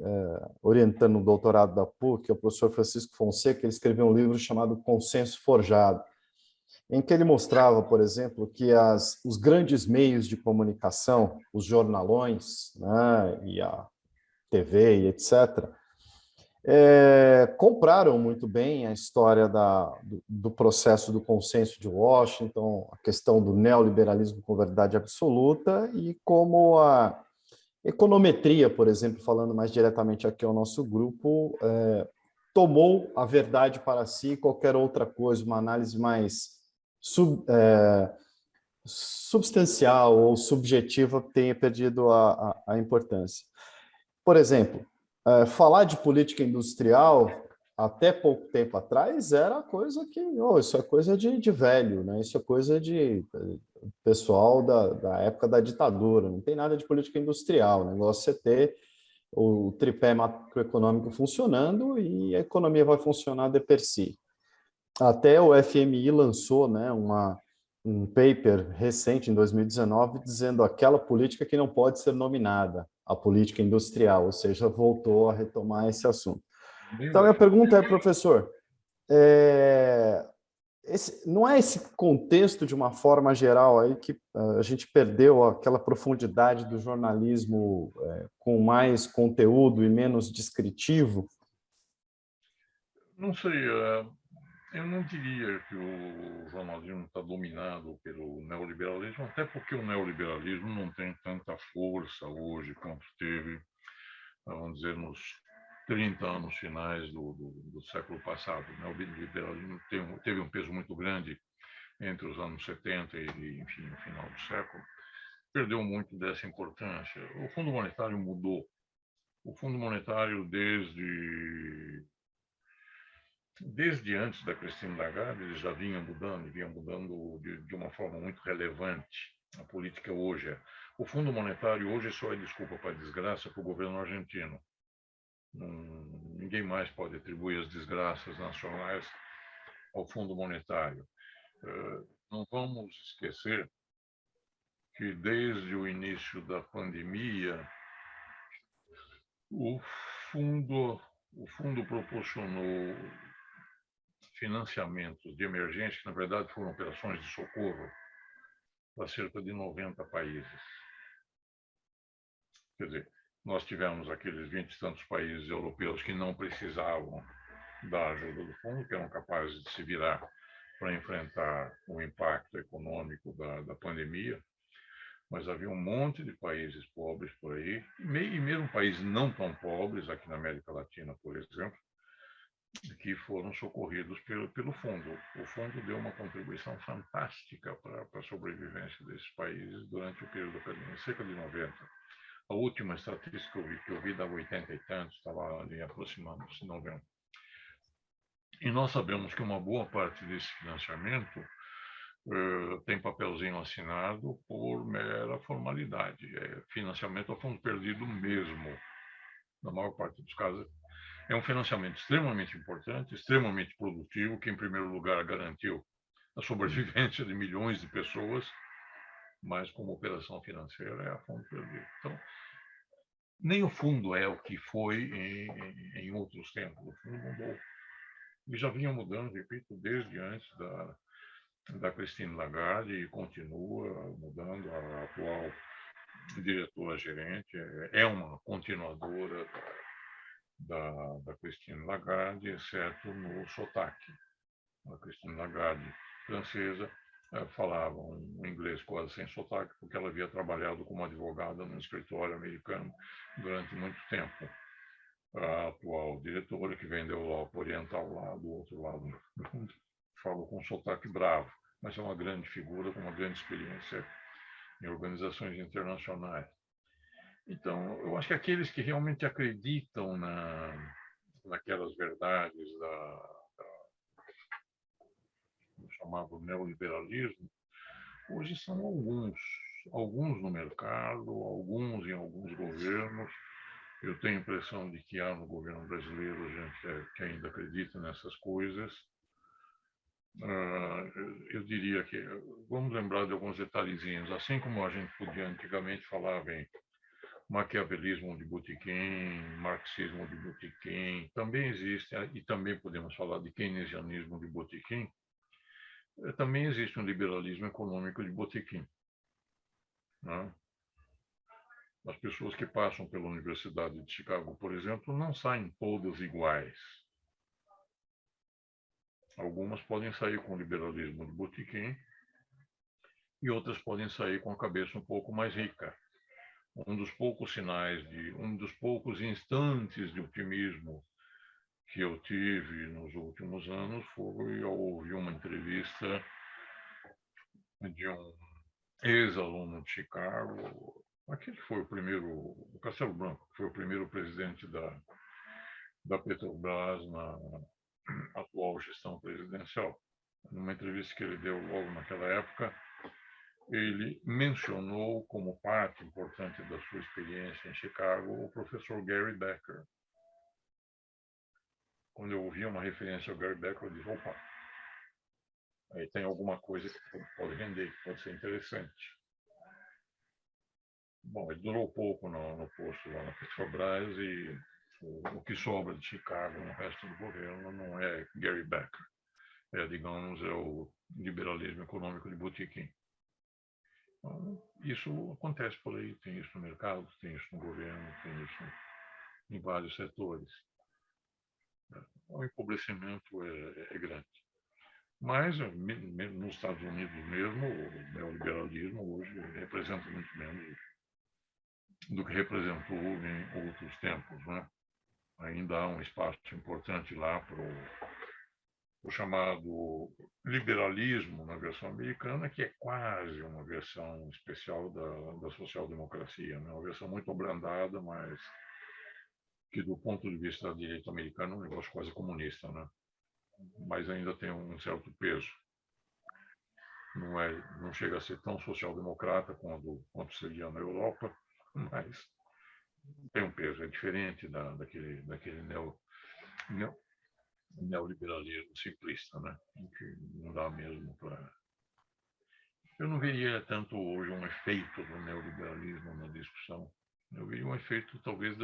orientando no doutorado da PUC, é o professor Francisco Fonseca, ele escreveu um livro chamado Consenso Forjado, em que ele mostrava, por exemplo, que os grandes meios de comunicação, os jornalões, né, e a TV e etc., compraram muito bem a história do processo do consenso de Washington, a questão do neoliberalismo com verdade absoluta e como a econometria, por exemplo, falando mais diretamente aqui ao nosso grupo, tomou a verdade para si, qualquer outra coisa, uma análise mais substancial ou subjetiva tenha perdido a importância. Por exemplo, falar de política industrial até pouco tempo atrás era coisa que, isso é coisa de velho, né? Isso é coisa de pessoal da época da ditadura, não tem nada de política industrial, o negócio é ter o tripé macroeconômico funcionando e a economia vai funcionar de per si. Até o FMI lançou, né, um paper recente, em 2019, dizendo aquela política que não pode ser nominada, a política industrial, ou seja, voltou a retomar esse assunto. Então, minha pergunta é, professor, não é esse contexto, de uma forma geral, aí que a gente perdeu aquela profundidade do jornalismo com mais conteúdo e menos descritivo? Não sei, eu não diria que o jornalismo está dominado pelo neoliberalismo, até porque o neoliberalismo não tem tanta força hoje quanto teve, vamos dizer, nos 30 anos finais do século passado. O neoliberalismo teve um peso muito grande entre os anos 70 e, enfim, o final do século. Perdeu muito dessa importância. O Fundo Monetário mudou. O Fundo Monetário, desde antes da Christine Lagarde, ele já vinha mudando de uma forma muito relevante. A política hoje o Fundo Monetário hoje só é desculpa para a desgraça para o governo argentino. Ninguém mais pode atribuir as desgraças nacionais ao Fundo Monetário. Não vamos esquecer que desde o início da pandemia o fundo proporcionou financiamentos de emergência, que na verdade foram operações de socorro, para cerca de 90 países. Quer dizer, nós tivemos aqueles 20 e tantos países europeus que não precisavam da ajuda do fundo, que eram capazes de se virar para enfrentar o impacto econômico da pandemia, mas havia um monte de países pobres por aí, e mesmo países não tão pobres, aqui na América Latina, por exemplo, que foram socorridos pelo fundo. O fundo deu uma contribuição fantástica para a sobrevivência desses países durante o período da pandemia, cerca de 90. A última estatística que eu vi dava 80 e tantos, estava ali aproximando-se de 90. E nós sabemos que uma boa parte desse financiamento tem papelzinho assinado por mera formalidade. É financiamento a fundo perdido mesmo, na maior parte dos casos. É um financiamento extremamente importante, extremamente produtivo, que, em primeiro lugar, garantiu a sobrevivência de milhões de pessoas, mas como operação financeira é a fundo perdido. Então, nem o fundo é o que foi em outros tempos. O fundo mudou. E já vinha mudando, repito, desde antes da Christine Lagarde e continua mudando. A atual diretora-gerente é uma continuadora da Christine Lagarde, exceto no sotaque. A Christine Lagarde, francesa, falava um inglês quase sem sotaque, porque ela havia trabalhado como advogada num escritório americano durante muito tempo. A atual diretora, que vem da Europa Oriental, lá do outro lado do mundo, falou com sotaque bravo, mas é uma grande figura, com uma grande experiência em organizações internacionais. Então, eu acho que aqueles que realmente acreditam naquelas verdades do chamado neoliberalismo, hoje são alguns no mercado, alguns em alguns governos. Eu tenho a impressão de que há no governo brasileiro gente que ainda acredita nessas coisas. Eu diria que, vamos lembrar de alguns detalhezinhos, assim como a gente podia antigamente falava em maquiavelismo de botequim, marxismo de botequim, também existe, e também podemos falar de keynesianismo de botequim, também existe um liberalismo econômico de botequim. Né? As pessoas que passam pela Universidade de Chicago, por exemplo, não saem todas iguais. Algumas podem sair com liberalismo de botequim e outras podem sair com a cabeça um pouco mais rica. Um dos poucos instantes de otimismo que eu tive nos últimos anos foi ao ouvir uma entrevista de um ex-aluno de Chicago, aquele foi o Castelo Branco, que foi o primeiro presidente da Petrobras na atual gestão presidencial. Numa entrevista que ele deu logo naquela época, ele mencionou como parte importante da sua experiência em Chicago o professor Gary Becker. Quando eu ouvi uma referência ao Gary Becker, eu disse, opa, aí tem alguma coisa que pode render, que pode ser interessante. Bom, ele durou pouco no posto lá na Petrobras e o que sobra de Chicago no resto do governo não é Gary Becker. Digamos, é o liberalismo econômico de botequim. Então, isso acontece por aí, tem isso no mercado, tem isso no governo, tem isso em vários setores. O empobrecimento é grande. Mas, nos Estados Unidos mesmo, o neoliberalismo hoje representa muito menos do que representou em outros tempos, né? Ainda há um espaço importante lá para o chamado liberalismo na versão americana, que é quase uma versão especial da social-democracia, né? Uma versão muito abrandada, mas que do ponto de vista da direita americana é um negócio quase comunista, né? Mas ainda tem um certo peso. Não chega a ser tão social-democrata quanto seria na Europa, mas tem um peso, é diferente daquele neoliberalismo simplista, né? Que não dá mesmo para... Eu não veria tanto hoje um efeito do neoliberalismo na discussão. Eu veria um efeito, talvez,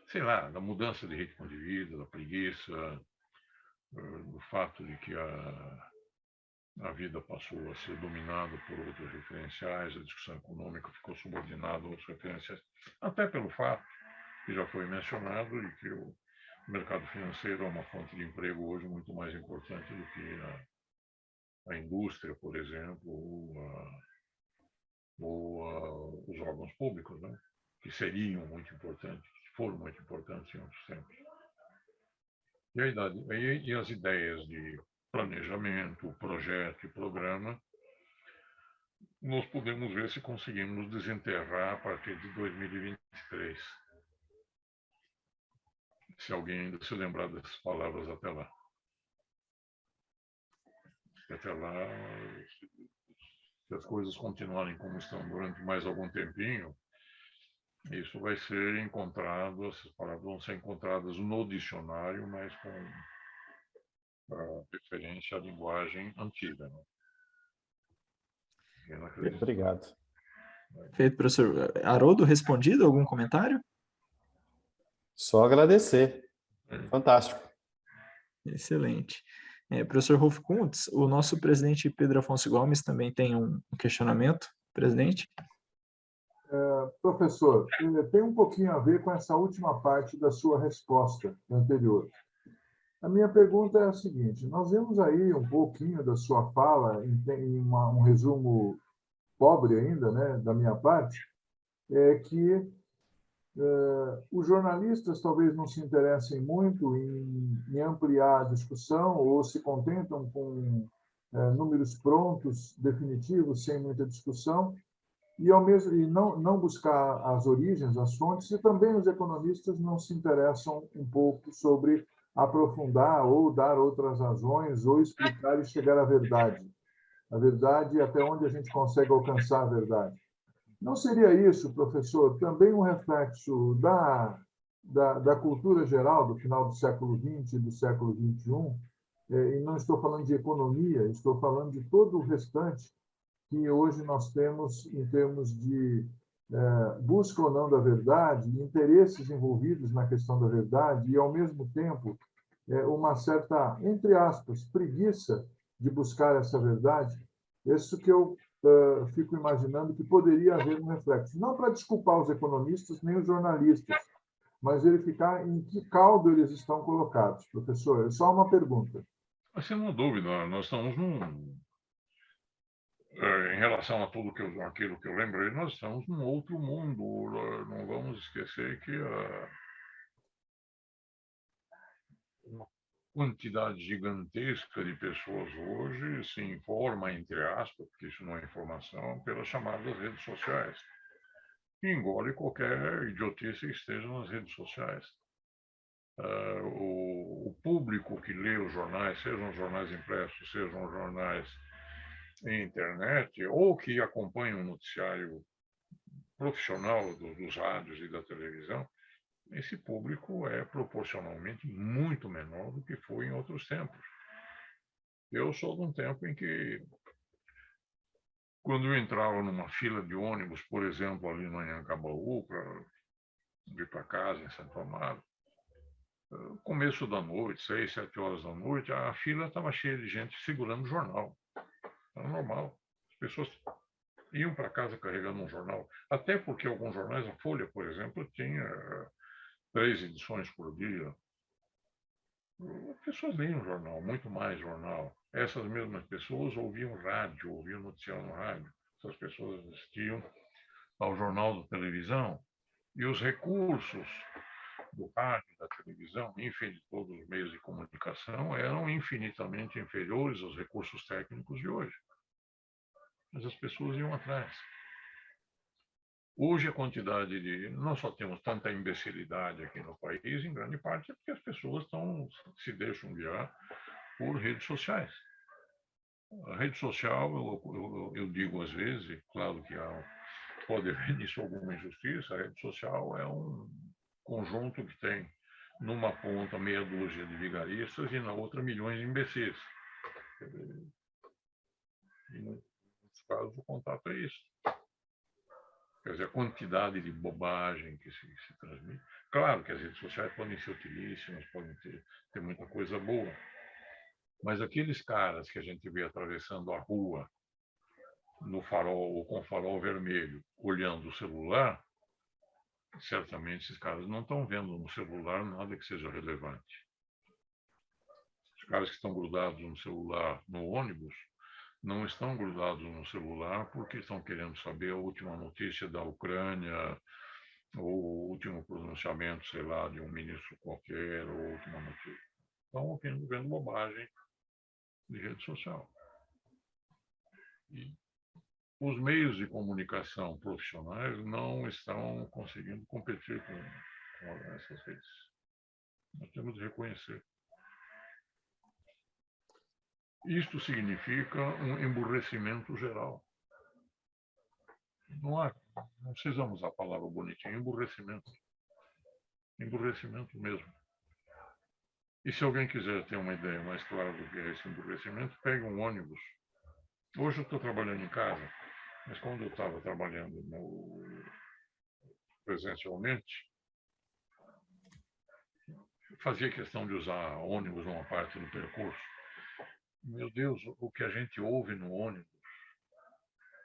sei lá, da mudança de ritmo de vida, da preguiça, do fato de que a vida passou a ser dominada por outros referenciais, a discussão econômica ficou subordinada a outros referenciais, até pelo fato, que já foi mencionado, de que o mercado financeiro é uma fonte de emprego hoje muito mais importante do que a indústria, por exemplo, ou os órgãos públicos, né? Que seriam muito importantes, que foram muito importantes em outros tempos. E as ideias de planejamento, projeto e programa, nós podemos ver se conseguimos desenterrar a partir de 2023. Se alguém ainda se lembrar dessas palavras até lá. Até lá, se as coisas continuarem como estão durante mais algum tempinho, isso vai ser encontrado, essas palavras vão ser encontradas no dicionário, mas com referência à linguagem antiga. Né? Obrigado. Perfeito, professor. Haroldo, respondido? Algum comentário? Só agradecer. Fantástico. Excelente. Professor Rolf Kuntz, o nosso presidente Pedro Afonso Gomes também tem um questionamento. Presidente? Professor, tem um pouquinho a ver com essa última parte da sua resposta anterior. A minha pergunta é a seguinte: nós vimos aí um pouquinho da sua fala, em um resumo pobre ainda, né, da minha parte, que os jornalistas talvez não se interessem muito em ampliar a discussão ou se contentam com números prontos, definitivos, sem muita discussão, e não buscar as origens, as fontes, e também os economistas não se interessam um pouco sobre aprofundar ou dar outras razões ou explicar e chegar à verdade. A verdade até onde a gente consegue alcançar a verdade. Não seria isso, professor, também um reflexo da cultura geral do final do século XX e do século XXI? E não estou falando de economia, estou falando de todo o restante que hoje nós temos em termos de busca ou não da verdade, interesses envolvidos na questão da verdade e, ao mesmo tempo, uma certa, entre aspas, preguiça de buscar essa verdade. Isso que eu fico imaginando que poderia haver um reflexo. Não para desculpar os economistas nem os jornalistas, mas verificar em que caldo eles estão colocados. Professor, é só uma pergunta. Sem uma dúvida, nós estamos em relação a tudo aquilo que eu lembrei, nós estamos num outro mundo. Não vamos esquecer que uma quantidade gigantesca de pessoas hoje se informa, entre aspas, porque isso não é informação, pelas chamadas redes sociais. E engole qualquer idiotice que esteja nas redes sociais. O público que lê os jornais, sejam jornais impressos, sejam jornais em internet, ou que acompanha o noticiário profissional dos rádios e da televisão, esse público é proporcionalmente muito menor do que foi em outros tempos. Eu sou de um tempo em que, quando eu entrava numa fila de ônibus, por exemplo, ali no Anhangabaú, para ir para casa, em Santo Amaro, começo da noite, 6, 7 horas da noite, a fila estava cheia de gente segurando jornal. Era normal. As pessoas iam para casa carregando um jornal. Até porque alguns jornais, a Folha, por exemplo, tinha 3 edições por dia. As pessoas liam jornal, muito mais jornal. Essas mesmas pessoas ouviam rádio, ouviam noticiário no rádio. Essas pessoas assistiam ao jornal da televisão. E os recursos do rádio, da televisão, enfim, de todos os meios de comunicação, eram infinitamente inferiores aos recursos técnicos de hoje. Mas as pessoas iam atrás. Hoje a quantidade de... Nós só temos tanta imbecilidade aqui no país, em grande parte, é porque as pessoas se deixam guiar por redes sociais. A rede social, eu digo às vezes, claro que pode haver nisso alguma injustiça, a rede social é um conjunto que tem, numa ponta, meia dúzia de vigaristas e na outra milhões de imbecis. E, nos casos, o contato é isso. Quer dizer, a quantidade de bobagem que se transmite. Claro que as redes sociais podem ser utilíssimas, podem ter muita coisa boa, mas aqueles caras que a gente vê atravessando a rua no farol ou com farol vermelho, olhando o celular, certamente esses caras não estão vendo no celular nada que seja relevante. Os caras que estão grudados no celular no ônibus não estão grudados no celular porque estão querendo saber a última notícia da Ucrânia, ou o último pronunciamento, sei lá, de um ministro qualquer, ou a última notícia. Estão vendo bobagem de rede social. E os meios de comunicação profissionais não estão conseguindo competir com essas redes. Nós temos de reconhecer. Isto significa um emburrecimento geral. Não precisamos usar a palavra bonitinha, emburrecimento. Emburrecimento mesmo. E se alguém quiser ter uma ideia mais clara do que é esse emburrecimento, pegue um ônibus. Hoje eu estou trabalhando em casa, mas quando eu estava trabalhando presencialmente, eu fazia questão de usar ônibus numa parte do percurso. Meu Deus, o que a gente ouve no ônibus,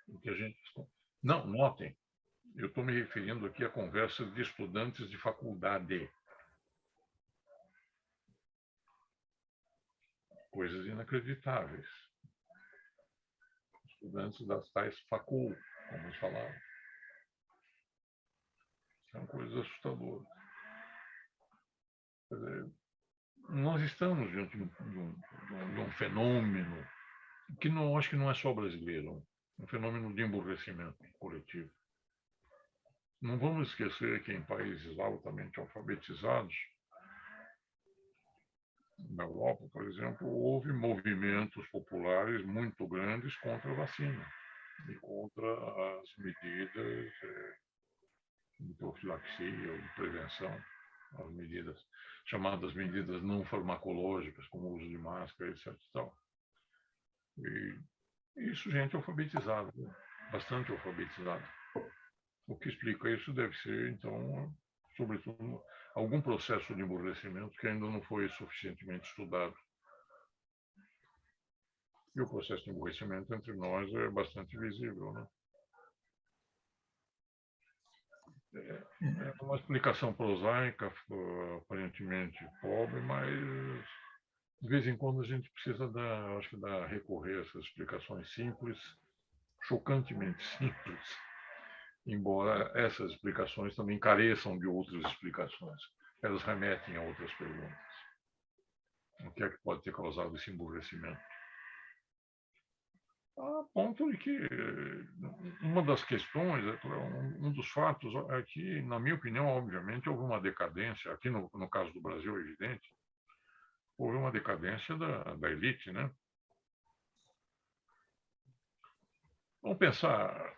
o que a gente... Não, notem, eu estou me referindo aqui a conversas de estudantes de faculdade. Coisas inacreditáveis. Estudantes das tais facul, como eles falavam. São coisas assustadoras. Quer dizer, nós estamos diante de um fenômeno que acho que não é só brasileiro, um fenômeno de emburrecimento coletivo. Não vamos esquecer que em países altamente alfabetizados, na Europa, por exemplo, houve movimentos populares muito grandes contra a vacina e contra as medidas de profilaxia ou de prevenção, as medidas chamadas medidas não farmacológicas, como o uso de máscara, etc. E isso, gente alfabetizada, bastante alfabetizada. O que explica isso deve ser, então, sobretudo, algum processo de emburrecimento que ainda não foi suficientemente estudado. E o processo de emburrecimento entre nós é bastante visível, né? É uma explicação prosaica, aparentemente pobre, mas de vez em quando a gente precisa recorrer a essas explicações simples, chocantemente simples, embora essas explicações também careçam de outras explicações. Elas remetem a outras perguntas. O que é que pode ter causado esse emburrecimento? A ponto de que uma das questões, um dos fatos é que, na minha opinião, obviamente, houve uma decadência, aqui no caso do Brasil é evidente, houve uma decadência da elite, né? Vamos pensar,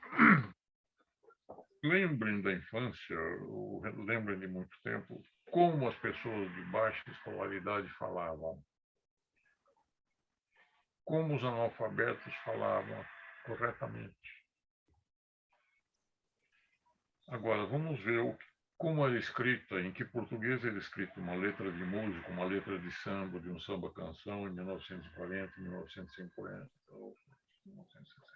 lembrem da infância, lembrem de muito tempo, como as pessoas de baixa escolaridade falavam. como os analfabetos falavam corretamente. Agora, vamos ver como era escrita, em que português era escrita uma letra de música, uma letra de samba, de um samba-canção em 1940, 1950 ou 1960.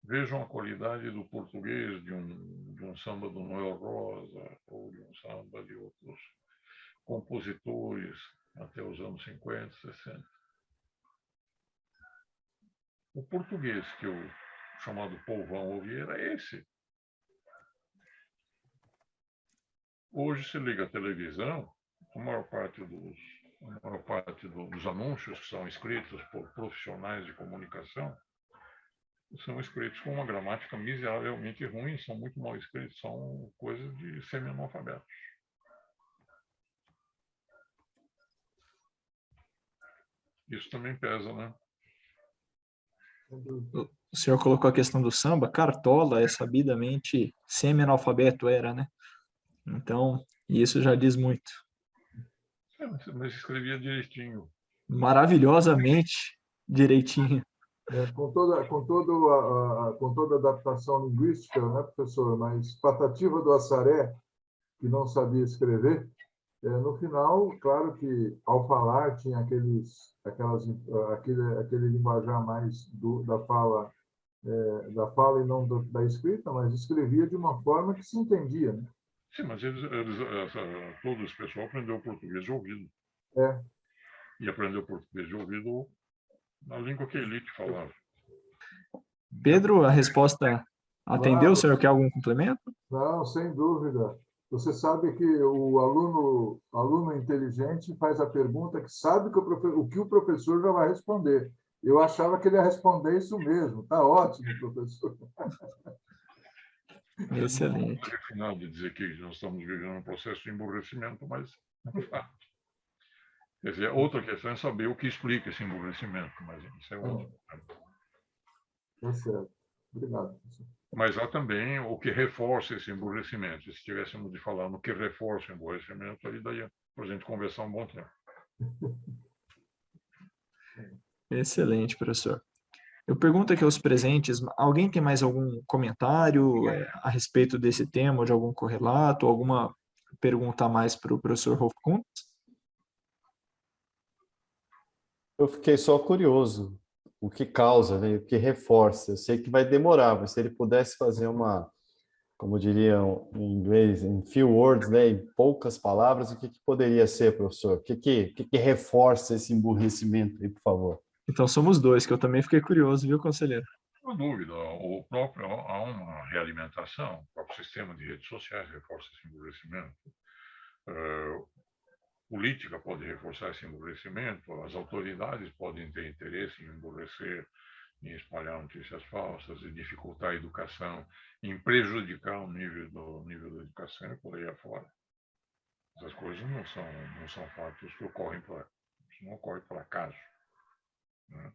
Vejam a qualidade do português de um samba do Noel Rosa ou de um samba de outros compositores até os anos 50, 60. O português que o chamado povão ouvia era esse. Hoje se liga a televisão, a maior parte dos anúncios que são escritos por profissionais de comunicação são escritos com uma gramática miseravelmente ruim, são muito mal escritos, são coisas de semi-analfabetos. Isso também pesa, né? O senhor colocou a questão do samba. Cartola é sabidamente semi-analfabeto, era, né? Então, isso já diz muito. Mas escrevia direitinho. Maravilhosamente direitinho. Com toda a adaptação linguística, né, professor? Mas Patativa do Assaré, que não sabia escrever, no final, claro que ao falar tinha aquele linguajar mais da fala e não da escrita, mas escrevia de uma forma que se entendia, né? Sim, mas todo esse pessoal aprendeu português de ouvido. E aprendeu português de ouvido na língua que a elite falava. Pedro, a resposta atendeu? Claro. O senhor quer algum complemento? Não, sem dúvida. Você sabe que o aluno inteligente faz a pergunta que sabe o que o professor já vai responder. Eu achava que ele ia responder isso mesmo. Está ótimo, professor. Excelente. Não é final de dizer que nós estamos vivendo um processo de emburrecimento, mas é um fato. Quer dizer, outra questão é saber o que explica esse emburrecimento, mas isso é outro. Tá certo. Obrigado, professor. Mas há também o que reforça esse emburrecimento. Se tivéssemos de falar no que reforça o emburrecimento, aí daí para a gente conversar um bom tempo. Excelente, professor. Eu pergunto aqui aos presentes, alguém tem mais algum comentário a respeito desse tema, ou de algum correlato, alguma pergunta a mais para o professor Rolf Kuntz? Eu fiquei só curioso, o que causa, né? O que reforça. Eu sei que vai demorar, mas se ele pudesse fazer uma, como diriam em inglês, em few words, né? Em poucas palavras, o que poderia ser, professor? O que reforça esse emburrecimento aí, por favor? Então somos dois, que eu também fiquei curioso, viu, conselheiro? Não há dúvida, há uma realimentação, o próprio sistema de redes sociais reforça esse emburrecimento. Política pode reforçar esse emburrecimento, as autoridades podem ter interesse em emburrecer, em espalhar notícias falsas, em dificultar a educação, em prejudicar o nível da educação e por aí afora. Essas coisas não são fatos que ocorrem por acaso. Né?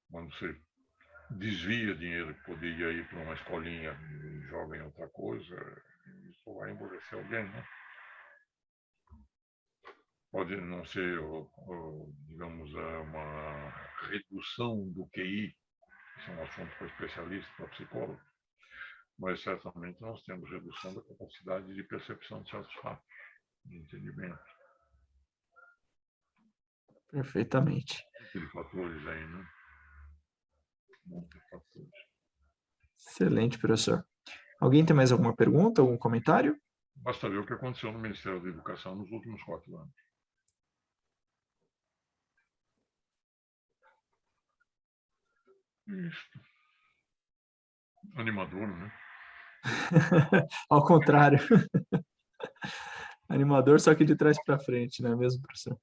Quando você desvia dinheiro que poderia ir para uma escolinha e joga em outra coisa, isso vai emburrecer alguém, né? Pode não ser, digamos, uma redução do QI, isso é um assunto para especialista, para psicólogo, mas certamente nós temos redução da capacidade de percepção de certos fatos, de entendimento. Perfeitamente. Aqueles fatores aí, né? Muitos fatores. Excelente, professor. Alguém tem mais alguma pergunta, algum comentário? Basta ver o que aconteceu no Ministério da Educação nos últimos 4 anos. Isso. Animador, né? Ao contrário. Animador, só que de trás para frente, não é mesmo, professor?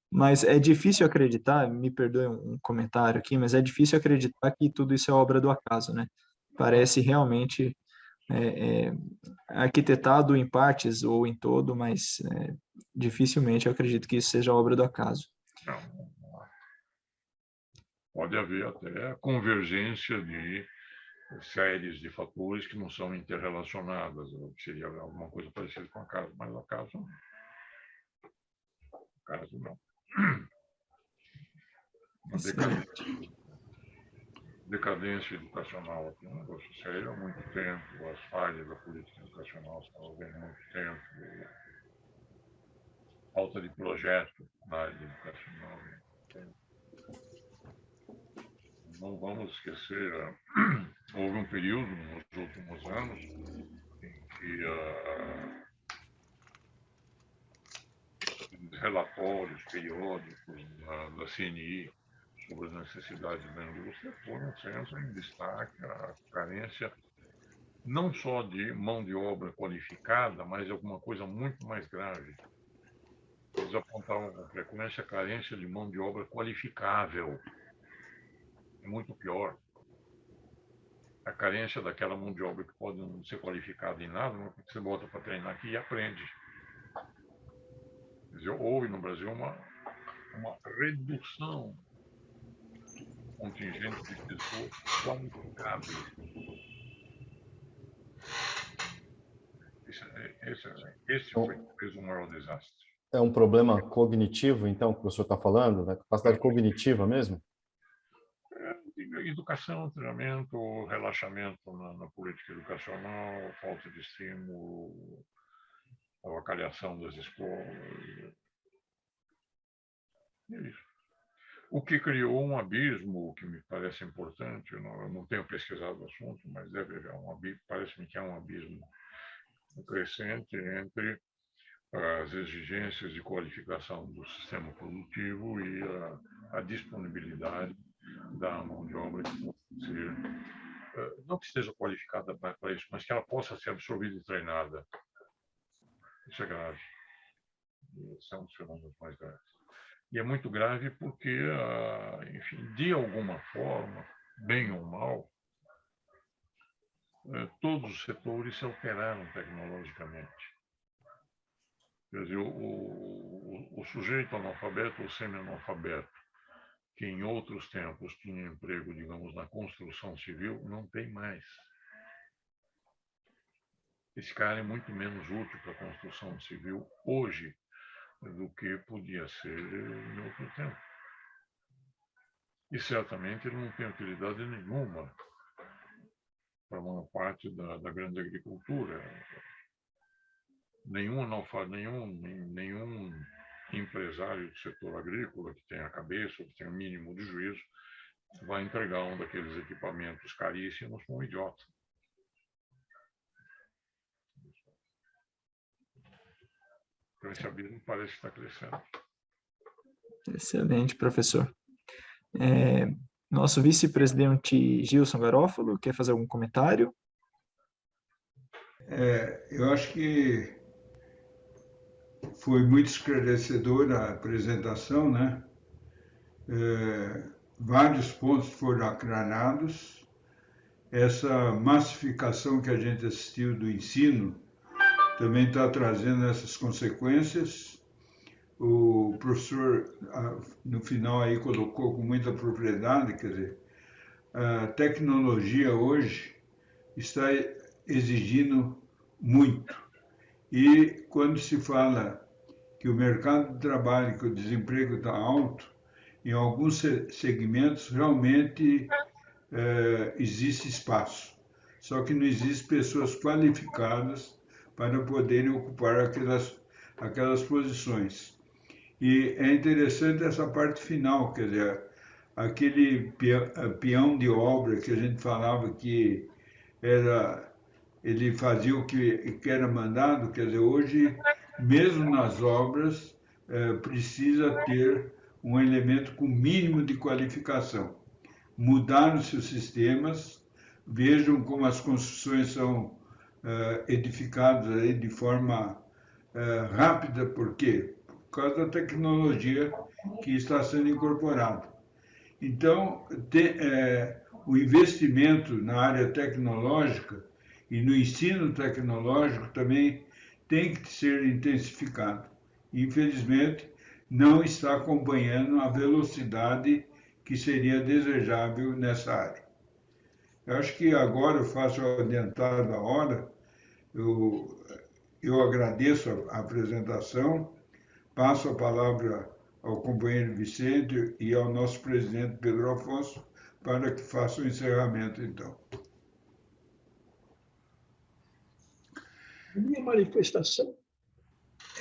Mas é difícil acreditar, me perdoe um comentário aqui, mas é difícil acreditar que tudo isso é obra do acaso, né? Parece realmente arquitetado em partes ou em todo, mas dificilmente eu acredito que isso seja obra do acaso. Não. Pode haver até convergência de séries de fatores que não são interrelacionadas, ou que seria alguma coisa parecida com acaso, mas acaso não. caso não. Uma decadência educacional aqui, um negócio sério há muito tempo, as falhas da política educacional estão havendo há muito tempo, falta de projeto na área educacional. Não vamos esquecer, houve um período nos últimos anos em que relatórios periódicos da CNI sobre as necessidades da indústria foram sempre em destaque a carência não só de mão de obra qualificada, mas alguma coisa muito mais grave. Eles apontavam com frequência a carência de mão de obra qualificável. É muito pior. A carência daquela mão de obra que pode não ser qualificada em nada, mas você bota para treinar aqui e aprende. Quer dizer, houve no Brasil uma redução do contingente de pessoas qualificáveis. Esse foi talvez o maior desastre. É um problema cognitivo, então, que o senhor está falando, da capacidade cognitiva mesmo? Educação, treinamento, relaxamento na política educacional, falta de estímulo, avacalhação das escolas. É isso. O que criou um abismo, que me parece importante, eu não tenho pesquisado o assunto, mas deve haver um abismo, parece-me que há um abismo crescente entre as exigências de qualificação do sistema produtivo e a disponibilidade da mão de obra que possa ser, não que esteja qualificada para isso, mas que ela possa ser absorvida e treinada. Isso é grave. Esse é um dos fenômenos mais graves. E é muito grave porque, enfim, de alguma forma, bem ou mal, todos os setores se alteraram tecnologicamente. Quer dizer, o sujeito analfabeto ou semi-analfabeto, que em outros tempos tinha emprego, digamos, na construção civil, não tem mais. Esse cara é muito menos útil para a construção civil hoje do que podia ser em outro tempo. E certamente ele não tem utilidade nenhuma para uma parte da grande agricultura. Nenhum empresário do setor agrícola que tenha a cabeça, ou que tenha o mínimo de juízo, vai entregar um daqueles equipamentos caríssimos para um idiota. Então, esse abismo parece estar crescendo. Excelente, professor. Nosso vice-presidente Gilson Garófalo quer fazer algum comentário? Eu acho que foi muito esclarecedora a apresentação, né? Vários pontos foram aclarados. Essa massificação que a gente assistiu do ensino também está trazendo essas consequências. O professor, no final, aí colocou com muita propriedade, quer dizer, a tecnologia hoje está exigindo muito. E quando se fala que o mercado de trabalho, que o desemprego está alto, em alguns segmentos realmente existe espaço. Só que não existem pessoas qualificadas para poderem ocupar aquelas posições. E é interessante essa parte final, quer dizer, aquele peão de obra que a gente falava que ele fazia o que era mandado, quer dizer, hoje, mesmo nas obras, precisa ter um elemento com mínimo de qualificação. Mudaram-se os sistemas, vejam como as construções são edificadas aí de forma rápida, por quê? Por causa da tecnologia que está sendo incorporada. Então, o investimento na área tecnológica e no ensino tecnológico também tem que ser intensificado. Infelizmente, não está acompanhando a velocidade que seria desejável nessa área. Eu acho que agora eu faço o adiantado da hora, eu agradeço a apresentação, passo a palavra ao companheiro Vicente e ao nosso presidente Pedro Afonso para que faça o encerramento, então. A minha manifestação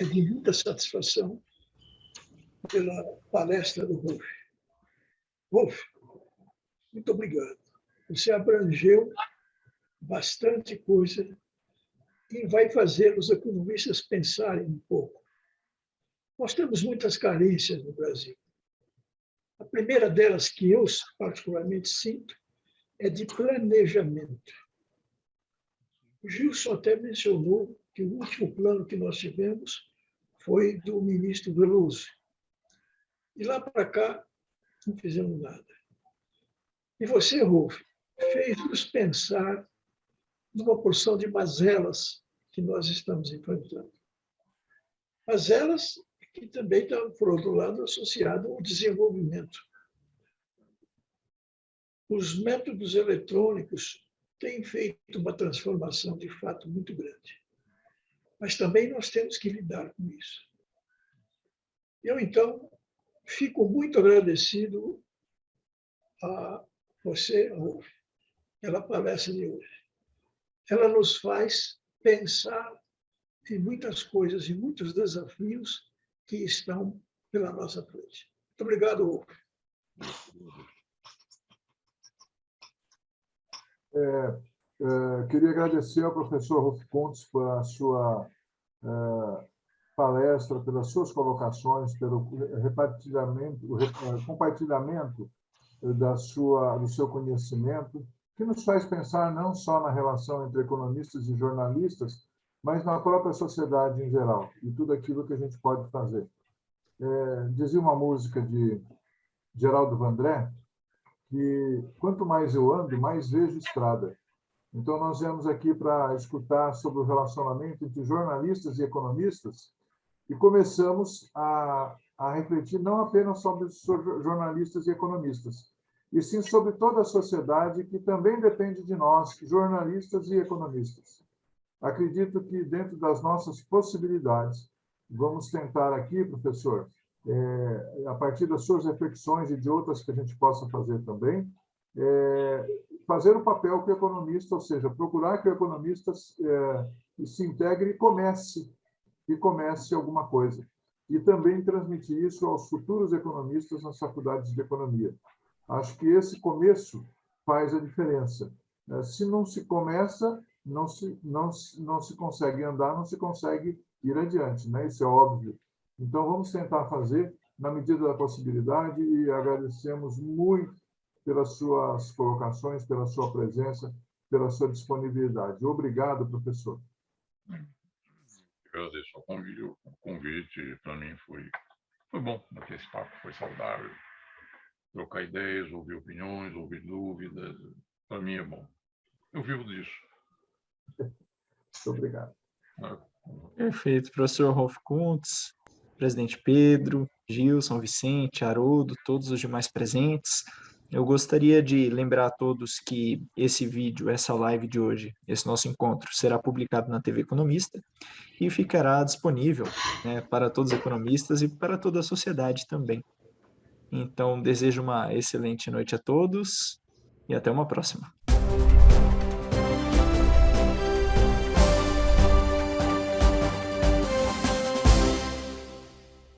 é de muita satisfação pela palestra do Wolff. Wolff, muito obrigado. Você abrangeu bastante coisa e vai fazer os economistas pensarem um pouco. Nós temos muitas carências no Brasil. A primeira delas, que eu particularmente sinto, é de planejamento. O Gilson até mencionou que o último plano que nós tivemos foi do ministro Veloso. E lá para cá, não fizemos nada. E você, Rolf, fez-nos pensar numa porção de mazelas que nós estamos enfrentando. Mazelas que também estão, por outro lado, associadas ao desenvolvimento. Os métodos eletrônicos têm feito uma transformação, de fato, muito grande. Mas também nós temos que lidar com isso. Eu, então, fico muito agradecido a você, Rolf, pela palestra de hoje. Ela nos faz pensar em muitas coisas, em muitos desafios que estão pela nossa frente. Muito obrigado, Rolf. Queria agradecer ao professor Rolf Kuntz pela sua palestra, pelas suas colocações, pelo compartilhamento do seu conhecimento, que nos faz pensar não só na relação entre economistas e jornalistas, mas na própria sociedade em geral, e tudo aquilo que a gente pode fazer. Dizia uma música de Geraldo Vandré, que quanto mais eu ando, mais vejo estrada. Então, nós viemos aqui para escutar sobre o relacionamento entre jornalistas e economistas e começamos a refletir não apenas sobre os jornalistas e economistas, e sim sobre toda a sociedade que também depende de nós, jornalistas e economistas. Acredito que, dentro das nossas possibilidades, vamos tentar aqui, professor, a partir das suas reflexões e de outras que a gente possa fazer também, fazer o papel que o economista, ou seja, procurar que o economista se integre e comece alguma coisa. E também transmitir isso aos futuros economistas nas faculdades de economia. Acho que esse começo faz a diferença. Se não se começa, não se consegue andar, não se consegue ir adiante, né? Isso é óbvio. Então, vamos tentar fazer na medida da possibilidade e agradecemos muito pelas suas colocações, pela sua presença, pela sua disponibilidade. Obrigado, professor. Agradeço o convite. Para mim foi bom bater esse papo, foi saudável. Trocar ideias, ouvir opiniões, ouvir dúvidas. Para mim é bom. Eu vivo disso. Muito obrigado. Perfeito, professor Rolf Kuntz, presidente Pedro, Gilson, Vicente, Haroldo, todos os demais presentes. Eu gostaria de lembrar a todos que esse vídeo, essa live de hoje, esse nosso encontro, será publicado na TV Economista e ficará disponível, né, para todos os economistas e para toda a sociedade também. Então, desejo uma excelente noite a todos e até uma próxima.